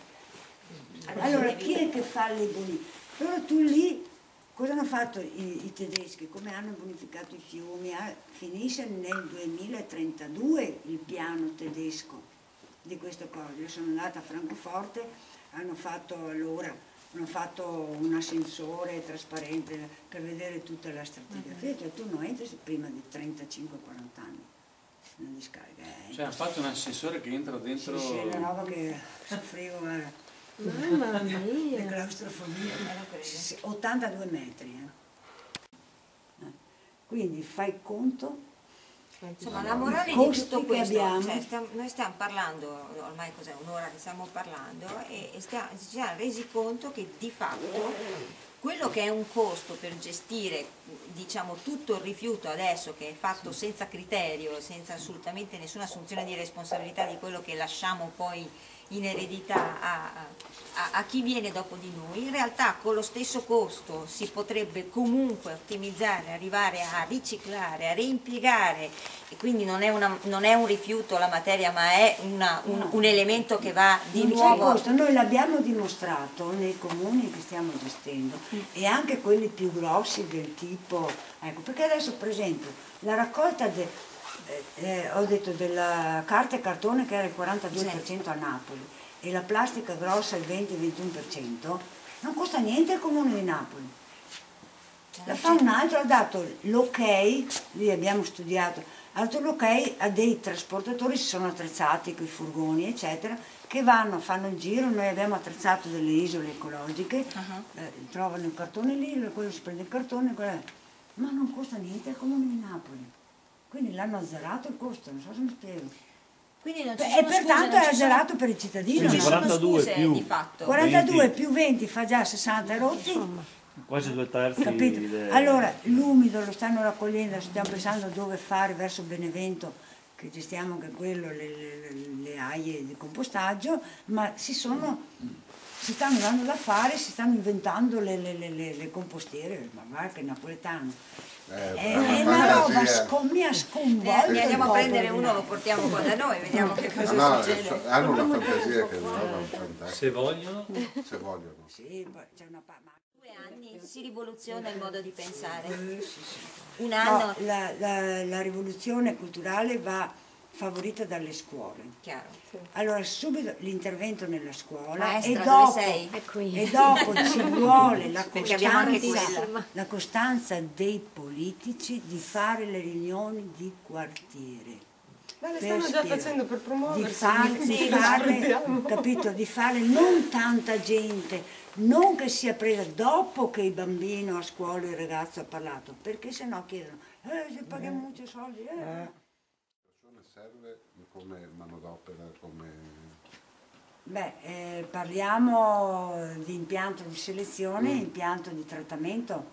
Allora chi è che fa le bonifiche? Allora tu lì, cosa hanno fatto i tedeschi? Come hanno bonificato i fiumi? Finisce nel 2032 il piano tedesco di queste cose. Io sono andata a Francoforte, hanno fatto un ascensore trasparente per vedere tutta la stratigrafia, cioè tu non entri prima di 35-40 anni nella discarica. Cioè hanno fatto un assessore che entra dentro... Sì, la roba che soffrivo era Mamma mia. la claustrofobia, 82 metri. Quindi fai conto. Insomma, la morale di tutto questo, cioè, noi stiamo parlando, ormai cos'è, un'ora che stiamo parlando e ci siamo resi conto che di fatto quello che è un costo per gestire, diciamo, tutto il rifiuto adesso che è fatto senza criterio, senza assolutamente nessuna assunzione di responsabilità di quello che lasciamo poi in eredità a chi viene dopo di noi, in realtà con lo stesso costo si potrebbe comunque ottimizzare, arrivare a riciclare, a reimpiegare, e quindi non è un rifiuto la materia, ma è un elemento che va di nuovo... Costo. Noi l'abbiamo dimostrato nei comuni che stiamo gestendo e anche quelli più grossi del tipo, ecco, perché adesso per esempio la raccolta ho detto della carta e cartone che era il 42% a Napoli e la plastica grossa il 20-21%, non costa niente al comune di Napoli. La fa un altro, ha dato l'ok, lì abbiamo studiato, ha dato l'ok a dei trasportatori, si sono attrezzati con i furgoni eccetera, che vanno, fanno il giro, noi abbiamo attrezzato delle isole ecologiche, trovano il cartone lì, quello si prende il cartone, ma non costa niente al comune di Napoli. Quindi l'hanno azzerato il costo, non so se mi spiego. Quindi non ci E sono pertanto è azzerato per il cittadino. Quindi non ci sono 42 scuse più di fatto. 42 20. più 20 fa già 60 rotti. quasi 2/3. Capito? Allora l'umido lo stanno raccogliendo, stiamo pensando dove fare verso Benevento, che gestiamo anche quello, le aie di compostaggio, ma si stanno dando da fare, si stanno inventando le compostiere, ma guarda che napoletano. È una roba mi ha sconvolto. Ne andiamo a prendere uno, lo portiamo qua da noi, vediamo che cosa succede. Hanno una fantasia che non è fantastica. Se vogliono. Se vogliono. Sì, c'è una 2 anni si rivoluziona il modo di pensare. sì. Un anno, No, la rivoluzione culturale va favorita dalle scuole. chiaro. Allora subito l'intervento nella scuola Maestra, e dove dopo, sei? È qui. e dopo ci vuole Perché abbiamo anche la costanza dei politici di fare le riunioni di quartiere. Ma le stanno già facendo per promuoversi. Di fare non tanta gente, non che sia presa dopo che il bambino a scuola, il ragazzo ha parlato, perché sennò chiedono, se paghiamo molti soldi, Serve come manodopera, parliamo di impianto di selezione, impianto di trattamento,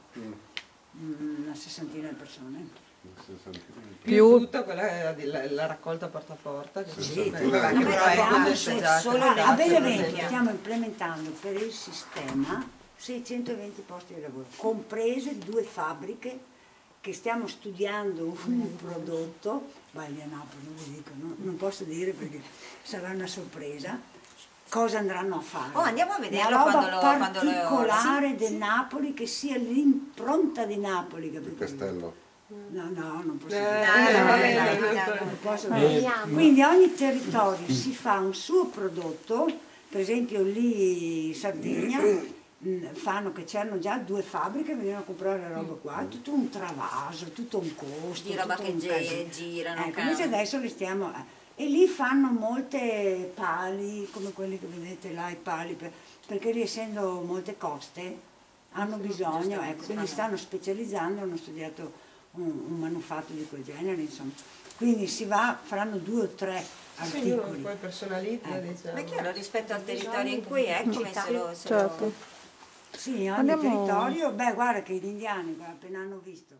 una 60ina di persone. Più tutta quella la raccolta porta a porta, che a Benevento stiamo implementando per il sistema 620 posti di lavoro, comprese 2 fabbriche che stiamo studiando un prodotto, vai a Napoli, non vi dico, non posso dire perché sarà una sorpresa, cosa andranno a fare. Andiamo a vederlo una roba quando lo particolare del Napoli, che sia l'impronta di Napoli, capito? il castello. No, non posso Non posso dire. Quindi ogni territorio si fa un suo prodotto, per esempio lì in Sardegna fanno che c'erano già 2 fabbriche, venivano a comprare la roba qua, tutto un travaso, tutto un costo, di roba tutto che un casino. girano. Invece adesso le stiamo... e lì fanno molte pali, come quelli che vedete là, i pali, perché lì essendo molte coste hanno bisogno, quindi stanno specializzando, hanno studiato un manufatto di quel genere, insomma. quindi faranno 2 o 3 articoli. Poi personalizza, diciamo. Ma è chiaro, rispetto al territorio in cui è, come se lo... Certo. Sì, ogni territorio, guarda che gli indiani appena hanno visto